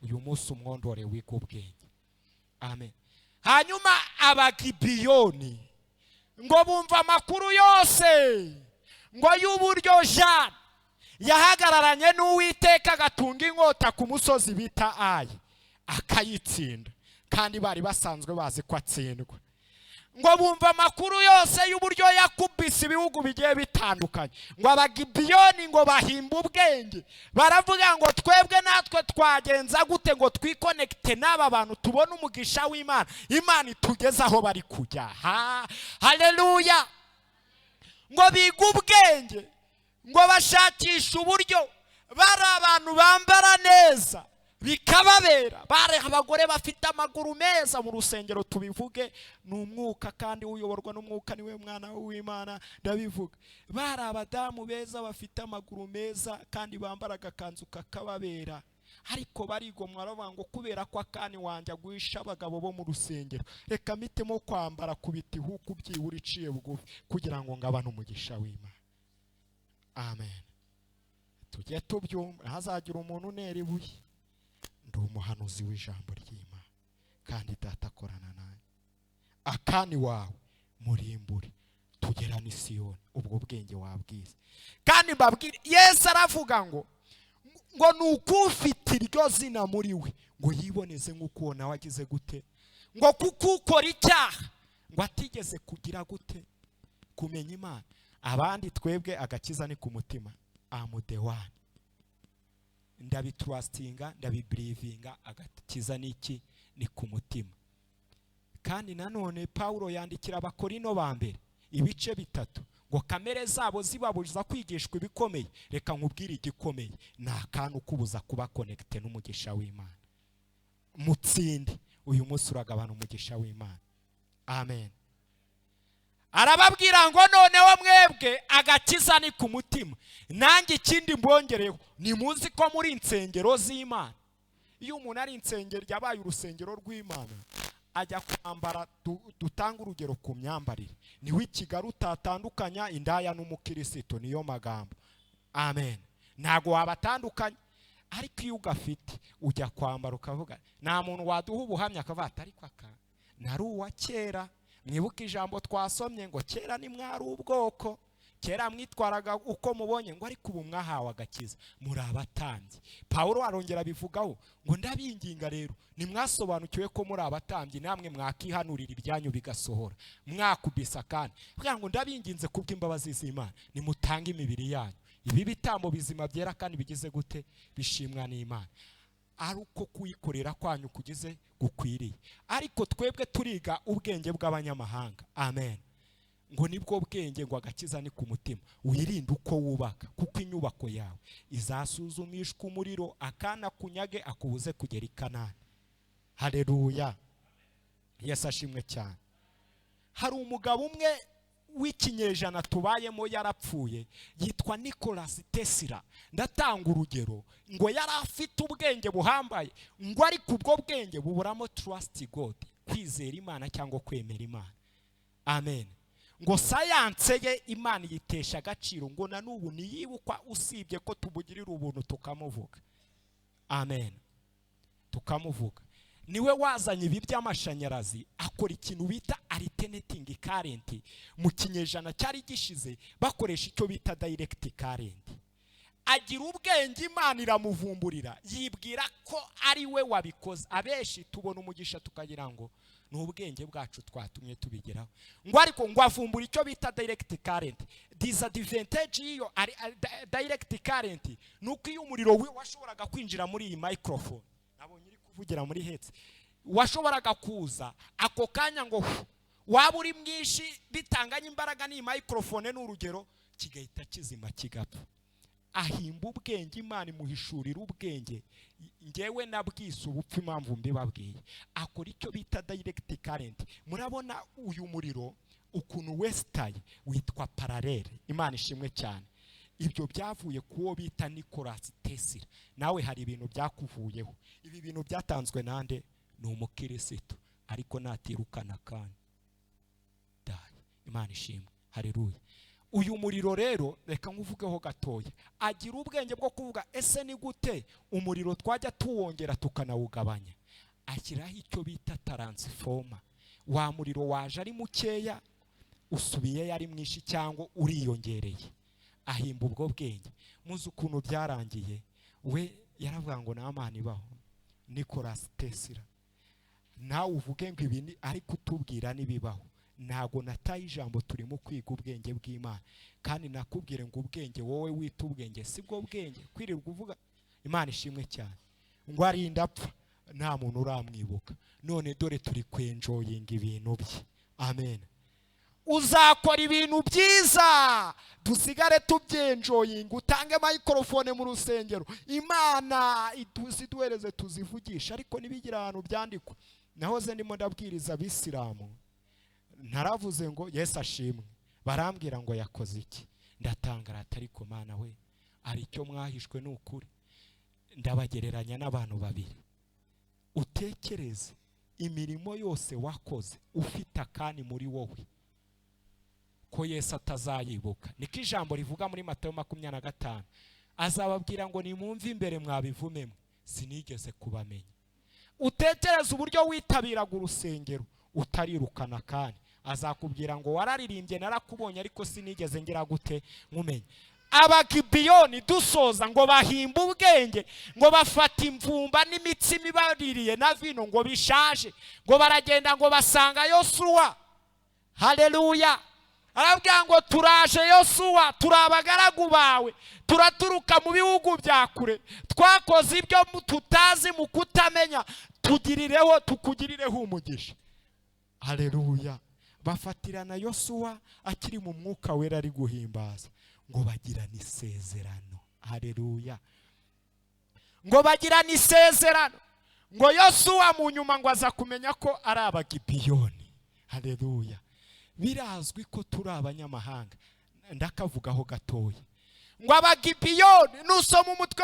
S1: uyu munsi umwondore w'ubwenge. Amen. Hanyuma abagibiyoni ngo bumva amakuru yose ngo y'uburyo Jean yahagararanye n'Uwiteka agatunga inkota ku musozi bita Ayi akayitsinda, kandi bari basanzwe bazi ko atsindwa. Ngo bumva amakuru yose y'uburyo yakubise ibihugu bigiye bitandukanye. Ngo abagibiyoni ngo bahimba ubwenge, baravuga ngo twebwe natwe twagenza gute ngo twikonekite n'aba bantu tubone umugisha w'Imana, Imana itugeze aho bari kujya. Haleluya. Ngo biga ubwenge, ngo bashakisha uburyo, bari abantu bambara neza bikababera, bari abagore bafite amaguru meza mu rusengero. Tubivuge ni umwuka, kandi uyoborwa n'umwuka niwe mwana w'Imana. Ndabivuga bari abadamu beza bafite amaguru meza kandi bambara agakanzu kakababera. Ariko barigomwa baravuga ngo kubera ko akani wanjye aguhisha abagabo bo mu rusengero, reka mitemo kwambara ku biti huku byibura iciye bugufi kugira ngo ngabane umugisha w'Imana. Amen. Tujye tubyumva, hazagira umuntu unera ibuye. Ndi umuhanuzi w'ijambo ry'Imana, kandi Data akorana nawe. Akani wawe murimbure tugerane i Siyoni, ubwo bwenge wabwize. Kandi mbabwire, Yesu aravuga ngo nukufite iryo zina muri we ngo yiboneze nk'uko nawe agize gute, ngo kuko ukora icyaha ngo atigeze kugira gute, kumenya Imana. Abandi twebwe agakiza ni ku mutima. Amudewani ndabitrustinga, ndabibelivinga, agakiza niki ni ku mutima. Kandi nanone Paulo yandikira abakorino ba mbere ibice 3 ngo kamere zabo zibabuza kwigishwa ibikomeye. Reka nkubwire igikomeye, nta kantu kubuza kuba connected n'umugisha w'Imana. Mutsinde uyu munsi uragabana umugisha w'Imana. Amen. Arababwira ngo noneho mwebwe agakiza ni ku mutima. Nanjye ikindi mbongereho, ni muzi ko muri insengero z'Imana, iyo umuntu ari insengero yabaye urusengero rw'Imana, ajya kwambara. Dutanga urugero ku myambarire, niwe ikigaru utatandukanya indaya n'umukristo, niyo magambo. Amen. Ntago wabatandukanya. Ariko iyo ugafite ujya kwambara ukavuga, nta muntu waduha ubuhamya akavuga ariko aka nari uwa kera. Mwibuka ijambo twasomye ngo kera ni mwari ubwoko, kera mwitwaraga uko mubonye, ngo ariko ubu mwahawe agakiza muri abatambyi. Paulo arongera bivugaho ngo ndabinginga rero nimwasobanukiwe ko muri abatambyi, namwe mwakihanurira ibyanyu bigasohora, mwakubisa kandi kugira ngo ndabinginze kubw'imbabazi z'Imana nimutange imibiri yanyu ibi bitambo bizima byera kandi bigize gute, bishimwa n'Imana. Ari uko kuyikorera kwanyu kugeze gukwiriye. Ariko twebwe turiga ubwenge bw'abanyamahanga. Amen. ngo nibwo bwenge, ngo agakiza ni ku mutima. Wirinde uko wubaka, kuko inyubako yawe izasuzumishwa umuriro, akana kunyage akubuze kugera i Kanani. Haleluya, Yesu ashimwe cyane. Hari umugabo umwe w'ikinyejana tubayemo yarapfuye, yitwa Nicholas Tesla. Ndatanga urugero, ngo yari afite ubwenge buhambaye, ngo ari kubwo bwenge buburamo trust God, kwizera Imana cyangwa kwemera Imana. Amen. Ngo science ye Imana yitesha agaciro, ngo na n'ubu niyibukwa, usibye ko tubugirira ubuntu tukamuvuga. Amen, tukamuvuga. Niwe wazanye ibi by'amashanyarazi, akora ikintu bita alternating current. Mu kinyejana cyari gishize bakoresha icyo bita direct current. Agira ubwenge, Imana iramuvumburira, yibwira ko ari we wabikoze. Abeshi tubona umugisha tukagira ngo ni ubwenge bwacu twatumye tubigeraho. Ngo ariko ngo avumbura icyo bita direct current. Disadvantage iyo direct current nuko iyo umuriro washoboraga kwinjira muri iyi microphone, nabonye iri kuvugira muri headset, washoboraga kuza ako kanya ngo waba uri mwinshi bitanganye imbaraga ni microphone n'urugero, kigahita kizima kigapfa. Ahimba ubwenge, Imana imuhishurira ubwenge. Ngewe nabwise ubupfu impamvu mbibabwiye. Akora icyo bita direct current. Murabona uyu muriro ukuntu westaye witwa parallel. Imana ishimwe cyane. Ibyo byavuye kuwo bita Nicholas Tesla. Nawe hari ibintu byakuvuyeho. Ibi bintu byatanzwe nande? Ni umukristo, ariko natirukana kandi dai. Imana ishimwe. Haleluya. Uyu muriro rero reka nkuvugeho gatoya. Agira ubwenge bwo kuvuga ese ni gute umuriro twajya tuwongera tukanawugabanya. Ashyiraho icyo bita transformer. Wa muriro waje ari mukeya usubiye yari mwinshi cyangwa uriyongereye. Ahimba ubwo bwenge. Muzi ukuntu byarangiye, we yaravuga ngo n'Imana ibaho. Nicholas Tesla, nawe uvuge ngo ibi ari kutubwira nibibaho. Ntago nataye ijambo, turimo kwiga ubwenge bw'Imana, kandi nakubwire ngo ubwenge wowe wita ubwenge sibwo bwenge kwirirwa uvuga. Imana ishimwe cyane. Ngo arinda apfa nta muntu uramwibuka, none dore turi kwenjoyinga ibintu bye. Amen. Uzakora ibintu byiza dusigare tubyenjoyinga, utange microphone mu rusengero, Imana ituziduhereze tuzivugisha, ariko nibigira ahantu byandikwa. Nahoze ndimo ndabwiriza abisilamu, ntaravuze ngo Yesu ashimwe, barambwira ngo yakoze iki. Ndatangara atari ko Mana we, ari icyo mwahishwe n'ukuri. Ndabagereranya n'abantu babiri. Utekereze imirimo yose wakoze ufite akani muri wowe, ko Yesu atazayibuka. Niko ijambo rivuga muri Matayo 25. Azababwira ngo nimumve imbere mwabivumemwe, sinigeze kubamenya. Utekereze uburyo witabiraga urusengero utarirukana kandi azakubwira ngo wararirimbye narakubonye ariko sinigeze ngira gute nkumenye. Abagibiyoni dusoza ngo bahimba ubwenge, ngo bafata imvumba n'imitsima ibaririye na vino ngo bishaje, ngo baragenda ngo basanga Yosuwa. Haleluya. Arabwira ngo turaje Yosuwa, turabagaragu bawe, turaturuka mu bihugu bya kure, twakoze ibyo tutazi mu kutamenya, tugirireho tukugirireho umugisha. Haleluya. Bafatirana Yosuwa akiri mu mwuka wera ari guhimbaza, ngo bagirana isezerano. Haleluya. Ngo bagirana isezerano, ngo Yosuwa mu nyuma ngo aza kumenya ko ari abagibiyoni. Haleluya. Birazwi ko turi abanyamahanga, ndakavugaho gatoya. Ngo abagibiyoni nusoma umutwe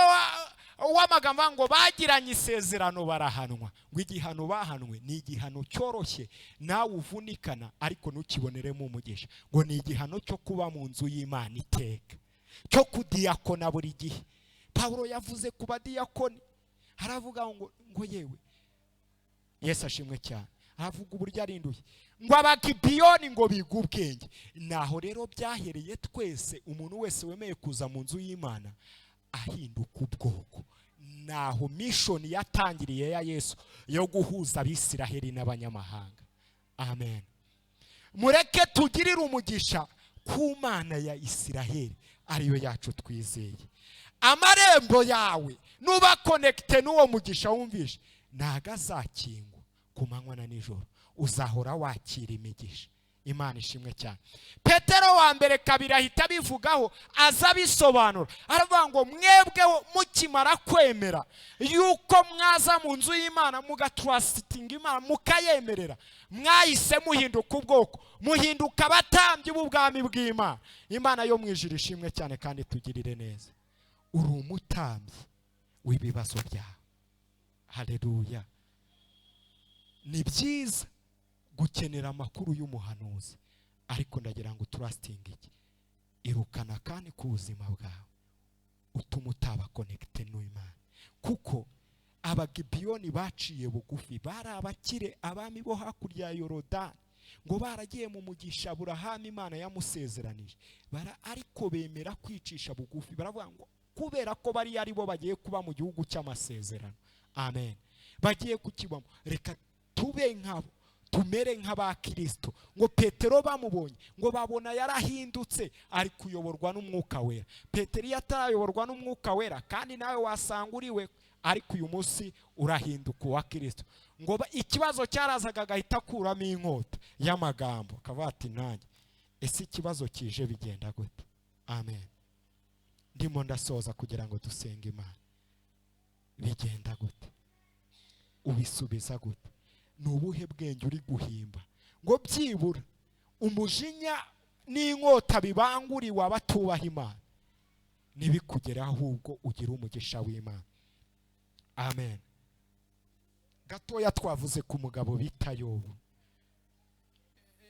S1: w'amagambo ngo bagiranye isezerano barahanwa. Ngo igihano bahanwe ni igihano cyoroshye nawe uvunikana ariko ntukiboneremo umugisha. Ngo ni igihano cyo kuba mu nzu y'Imana iteka, cyo kudiyakona buri gihe. Pawulo yavuze kuba diyakoni, haravuga ngo yewe Yesu ashimwe cyane, aravuga uburyo arinduye. Ngo abagibiyoni ngo biga ubwenge. Naho rero byahereye twese, umuntu wese wemeye kuza mu nzu y'Imana ahinduka ubwoko. Naho mission yatangiriye ya Yesu yo guhuza Abisiraheli n'abanyamahanga. Amen. Mureke tugirire umugisha ku Mana ya Isiraheli ariyo yacu twizeye. Amarembo yawe nuba connecte n'uwo mugisha wumvishe, ntago azakingwa ku manywa na nijoro. Uzahora wakira imigisha. Imana ishimwe cyane. Petero wa mbere kabiri ahita bivugaho aza bisobanura aravuga ngo mwebwe mukimara kwemera yuko mwaza mu nzu y'Imana mugatrustinga Imana mukayemerera mwahise muhinduka ubwoko muhinduka abatambyi b'ubwami bw'Imana. Imana yo mwijuru ishimwe cyane kandi tugirire neza. Uri umutambyi w'ibibazo byawe. Haleluya. Ni byiza gukenera amakuru y'umuhanuzi, ariko ndagira ngo trusting iki irukana kandi ku buzima bwawe utuma utaba connected n'Imana. Kuko abagibiyoni baciye bugufi bari abakire abami bo hakurya ya Yorodani, ngo baragiye mu mugisha Aburahamu Imana yamusezeranije, ariko bemera kwicisha bugufi. Baravuga ngo kubera ko bari ari bo bagiye kuba mu gihugu cy'amasezerano, amen, bagiye kukibamo, reka tube nkabo, tumere nk'abakristo. Ngo Petero bamubonye ngo babona yarahindutse ari kuyoborwa n'umwuka wera. Petero yatarayoborwa n'umwuka wera, kandi nawe wasanga uriwe, ariko uyu munsi urahinduka wa Kristo. Ngo ikibazo cyarazaga agahita akuramo inkota y'amagambo akavuga ati nanjye ese ikibazo kije bigenda gute? Amen. Ndimo ndasoza kugira ngo dusenge Imana. Bigenda gute? Ubisubiza gute? Nubuhe bwenge uri guhimba ngo byibura umujinya n'inkota bibanguriwe abatubaha Imana nibikugera, ahubwo ugira umugisha w'Imana. Amen. Gatoya twavuze ku mugabo bita Yobu.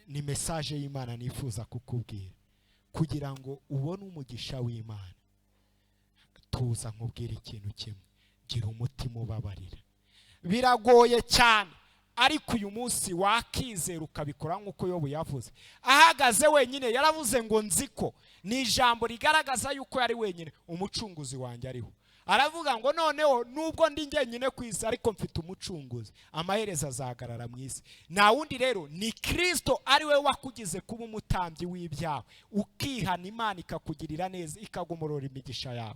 S1: Ni message y'Imana nifuza kukubwira kugira ngo ubone umugisha w'Imana. Tuza nkubwira ikintu kimwe, gira umutima ubabarira. Biragoye cyane, ariko uyu munsi wakizera ukabikora nk'uko Yobu yavuze. Ahagaze wenyine yaravuze ngo nziko, ni ijambo rigaragaza yuko yari wenyine, umucunguzi wanjye ariho. Aravuga ngo noneho nubwo ndi njyenyine ku isi, ariko mfite umucunguzi, amaherezo azahagarara mu isi. Na wundi rero ni Kristo, ari we wakugize kuba umutambyi w'ibyawe, ukihana Imana ikakugirira neza, ikagumurora imigisha yawe.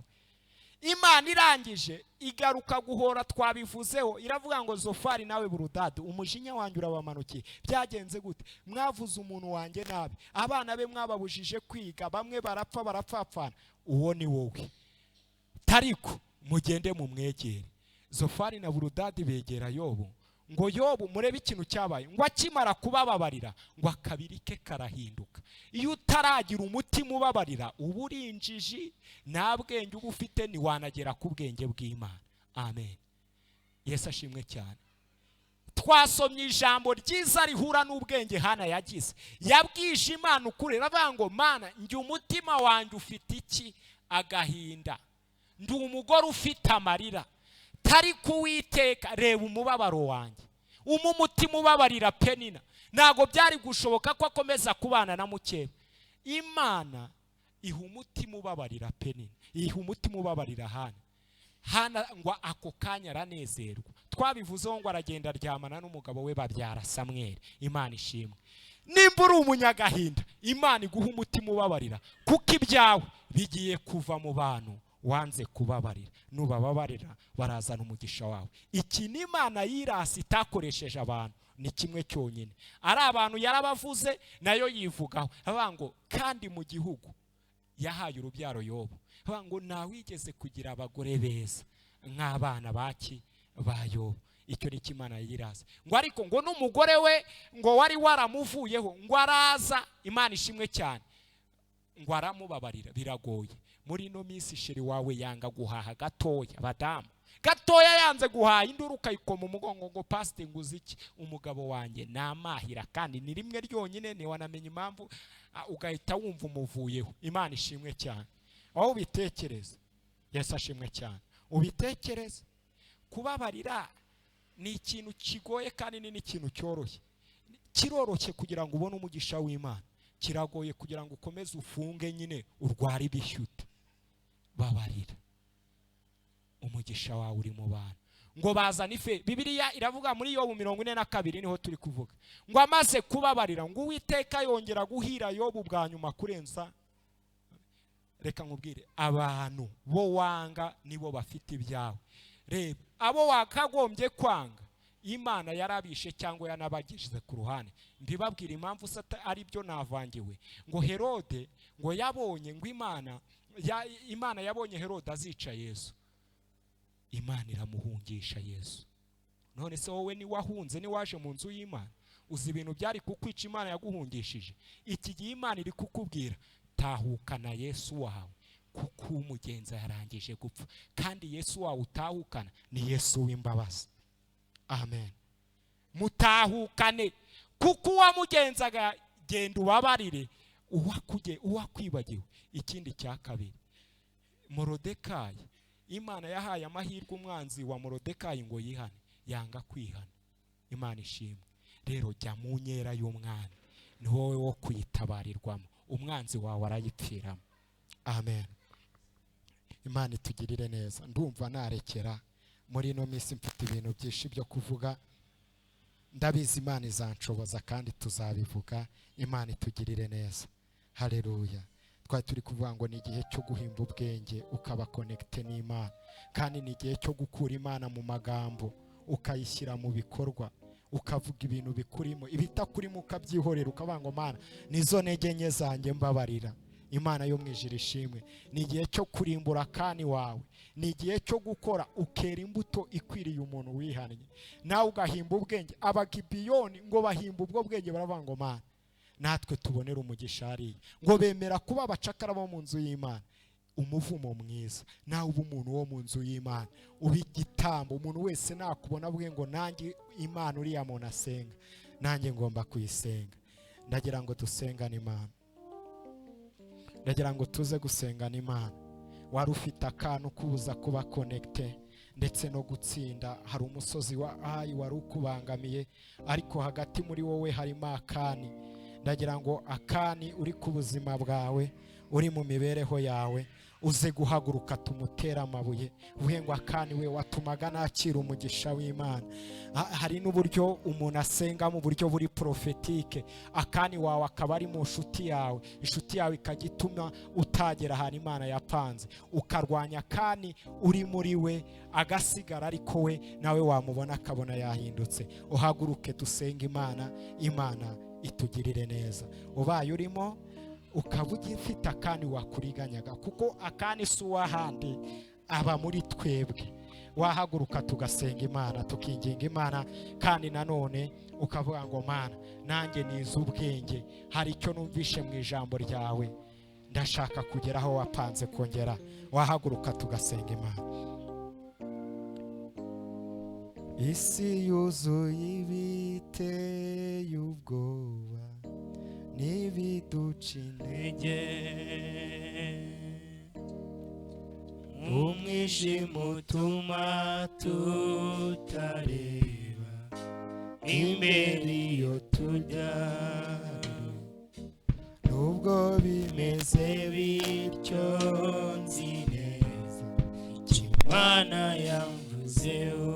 S1: Imana irangije igaruka guhora, twabivuzeho, iravuga ngo Zofari nawe Burudadi, umujinya wanjye urabamanukiye. Byagenze gute? Mwavuze umuntu wanjye nabi, abana be mwababujije kwiga, bamwe barapfapfana. Uwo ni wowe. Tariko mugende mu mwegere. Zofari na Burudadi begera Yobu, ngo Yobu murebe ikintu cyabaye, ngo akimara kubababarira ngo akabiri ke karahinduka. Iyo utaragira umutima ubabarira uba uri injiji, nta bwenge uba ufite, ntiwanagera ku bwenge bw'Imana. Amen. Yesu ashimwe cyane. Twasomye ijambo ryiza rihura n'ubwenge Hana yagize. Yabwije Imana ukuri, aravuga ngo Mana, njye umutima wanjye ufite iki? Agahinda. Ndi umugore ufite amarira, tari kuwiteka, reba umubabaro wanjye. Umutima ubabarira Penina, ntago byari gushoboka ko akomeza kubana na mukeba. Imana iha umutima ubabarira Penina, iha umutima ubabarira Hana ngo ako kanya aranezerwa. Twabivuzeho ngo aragenda aryamana n'umugabo we, babyara Samweli. Imana ishimwe. Nimba uri umunyagahinda, Imana iguha umutima ubabarira, kuko ibyawe bigiye kuva mu bantu wanze kubabarira. Nubababarira barazana umugisha wawe. Iki ni Imana yirasi itakoresheje abantu, ni kimwe cyonyine. Ari abantu yarabavuze, nayo yivugaho. Avuga ngo kandi mu gihugu yahaye urubyaro Yobu. Avuga ngo ntawigeze kugira abagore beza nk'abana baki ba Yobu. Icyo ni Imana yirasi. Ngo ariko ngo n'umugore we ngo wari waramuvuyeho, ngo araza. Imana ishimwe cyane. Ngo aramubabarira. Biragoye muri no minsi sheri wawe yanga guhaha gatoya, badamu gatoya yanze guhaha, induru ukayikoma umugongo ngo pastor nguzi iki? Umugabo wanjye namahira, kandi ni rimwe ryonyine, ni wanamenye impamvu, ugahita wumva umuvuyeho. Imana ishimwe cyane. Aho ubitekereza. Yesu ashimwe cyane. Ubitekereza. Kubabarira ni ikintu kigoye, kandi ni ikintu cyoroshye. Kiroroshye kugira ngo ubone umugisha w'Imana, kiragoye kugira ngo ukomeze ufunge nyine urwara ibishyute. Babarira, umugisha wawe uri mu bantu. Ngo bazana ife. Bibiliya iravuga muri Yobu 42 niho turi kuvuga, ngo amaze kubabarira ngo Uwiteka yongera guhira Yobu bwa nyuma kurenza. Reka nkubwire, abantu bo wanga nibo bafite ibyawe. Reba, abo wakagombye kwanga, Imana yarabishe cyangwa yanabagize ku ruhande. Mbibabwira impamvu ari byo navangiwe. Ngo Herode ngo yabonye ngo Imana yabonye Herode azica Yesu. Imana iramuhungisha Yesu. None se wowe ni wahunze ni waje mu nzu y'Imana? Uzi ibintu byari kukwica Imana yaguhungishije. Iki gihe Imana iri kukubwira tahukana Yesu wawe kuko umugenza yarangije gupfa. Kandi Yesu wawe utahukana ni Yesu w'imbabazi. Amen. Mutahukane kuko wamugenzaga genda ubabarire uwakwibagiwe. Ikindi cya kabiri, Morodekayi, Imana yahaye amahirwe umwanzi wa Morodekayi ngo yihane, yanga kwihana. Imana ishimwe. Rero jya mu nkera y'umwami, ni wowe wo kwitabarirwamo, umwanzi wawe arayipfiramo. Amen. Imana itugirire neza. Ndumva narekera muri no minsi, mfite ibintu byinshi byo kuvuga. Ndabizi Imana izanshoboza kandi tuzabivuga. Imana itugirire neza. Haleluya. Twari turi kuvuga ngo ni igihe cyo guhimba ubwenge ukaba connecte n'Imana, kandi ni igihe cyo gukura Imana mu magambo ukayishyira mu bikorwa, ukavuga ibintu bikurimo, ibitakurimo ukabyihorera, ukavuga ngo Mana nizo ntege nke zanjye mbabarira. Imana yo mwijira ishimwe. Ni igihe cyo kurimbura kani wawe, ni igihe cyo gukora ukera imbuto ikwiriye umuntu wihannye. Nawe ugahimba ubwenge. Abagibiyoni ngo bahimba ubwo bwenge, baravuga ngo Mana natwe tubonera umugisha hariya. Ngo bemera kuba abacakara bo mu nzu y'Imana. Umuvumo mwiza. Nawe uba umuntu wo mu nzu y'Imana, uba igitambo. Umuntu wese nakubona avuge ngo nanjye Imana uriya muntu asenga, nanjye ngomba kuyisenga. Ndagira ngo dusengane Imana. Ndagira ngo tuze gusengana Imana. Wari ufite akantu kubuza kuba connecte ndetse no gutsinda. Hari umusozi wa Ayi wari ukubangamiye, ariko hagati muri wowe harimo akani. Ndagira ngo akani uri ku buzima bwawe, uri mu mibereho yawe, uze guhaguruka tumutera amabuye. Uvuge ngo akani we watumaga nakira umugisha w'Imana. Hari n'uburyo umuntu asenga mu buryo buri prophétique. Akani wawe akaba ari mu nshuti yawe, inshuti yawe ikagituma utagera ahantu Imana yapanze. Ukarwanya akani uri muri we, agasigara ariko we nawe wamubona akabona yahindutse. Uhaguruke dusenga Imana. Imana itugirire neza. Ubaye urimo ukavuga ifite akani wakuriganyaga, kuko akani si uw'ahandi, aba muri twebwe. Wahaguruka tugasenga Imana, tukinginga Imana. Kandi nanone ukavuga ngo Mana nanjye nize ubwenge, hari icyo numvishe mu ijambo ryawe, ndashaka kugera aho wapanze kongera. Wahaguruka tugasenga Imana. Isi yuzuye ibiteye ubwoba n'ibiduca intege, umwijima utuma tutareba imbere iyo tujya. Nubwo bimeze bityo nzi neza icyo Imana yamvuzeho,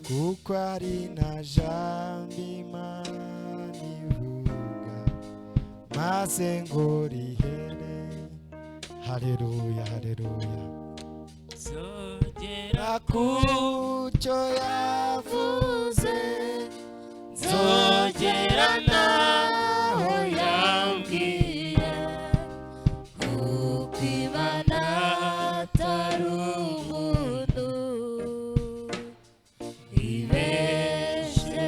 S1: kuko ari na jambo Imana ivuga maze ngo rihere. Haleluya, haleluya. Zogera kucyo yavuze, zogera naho yambwiye, kuko Imana atari umuntu ibeshe.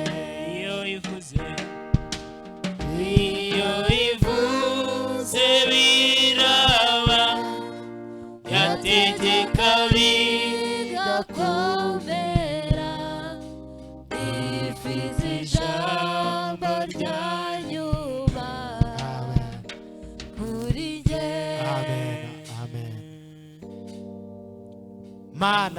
S1: Iyo ivuze biraba, yategeka bigakomera. Ifize ijambo rya nyuma kuri jye. Amen, amen. Mana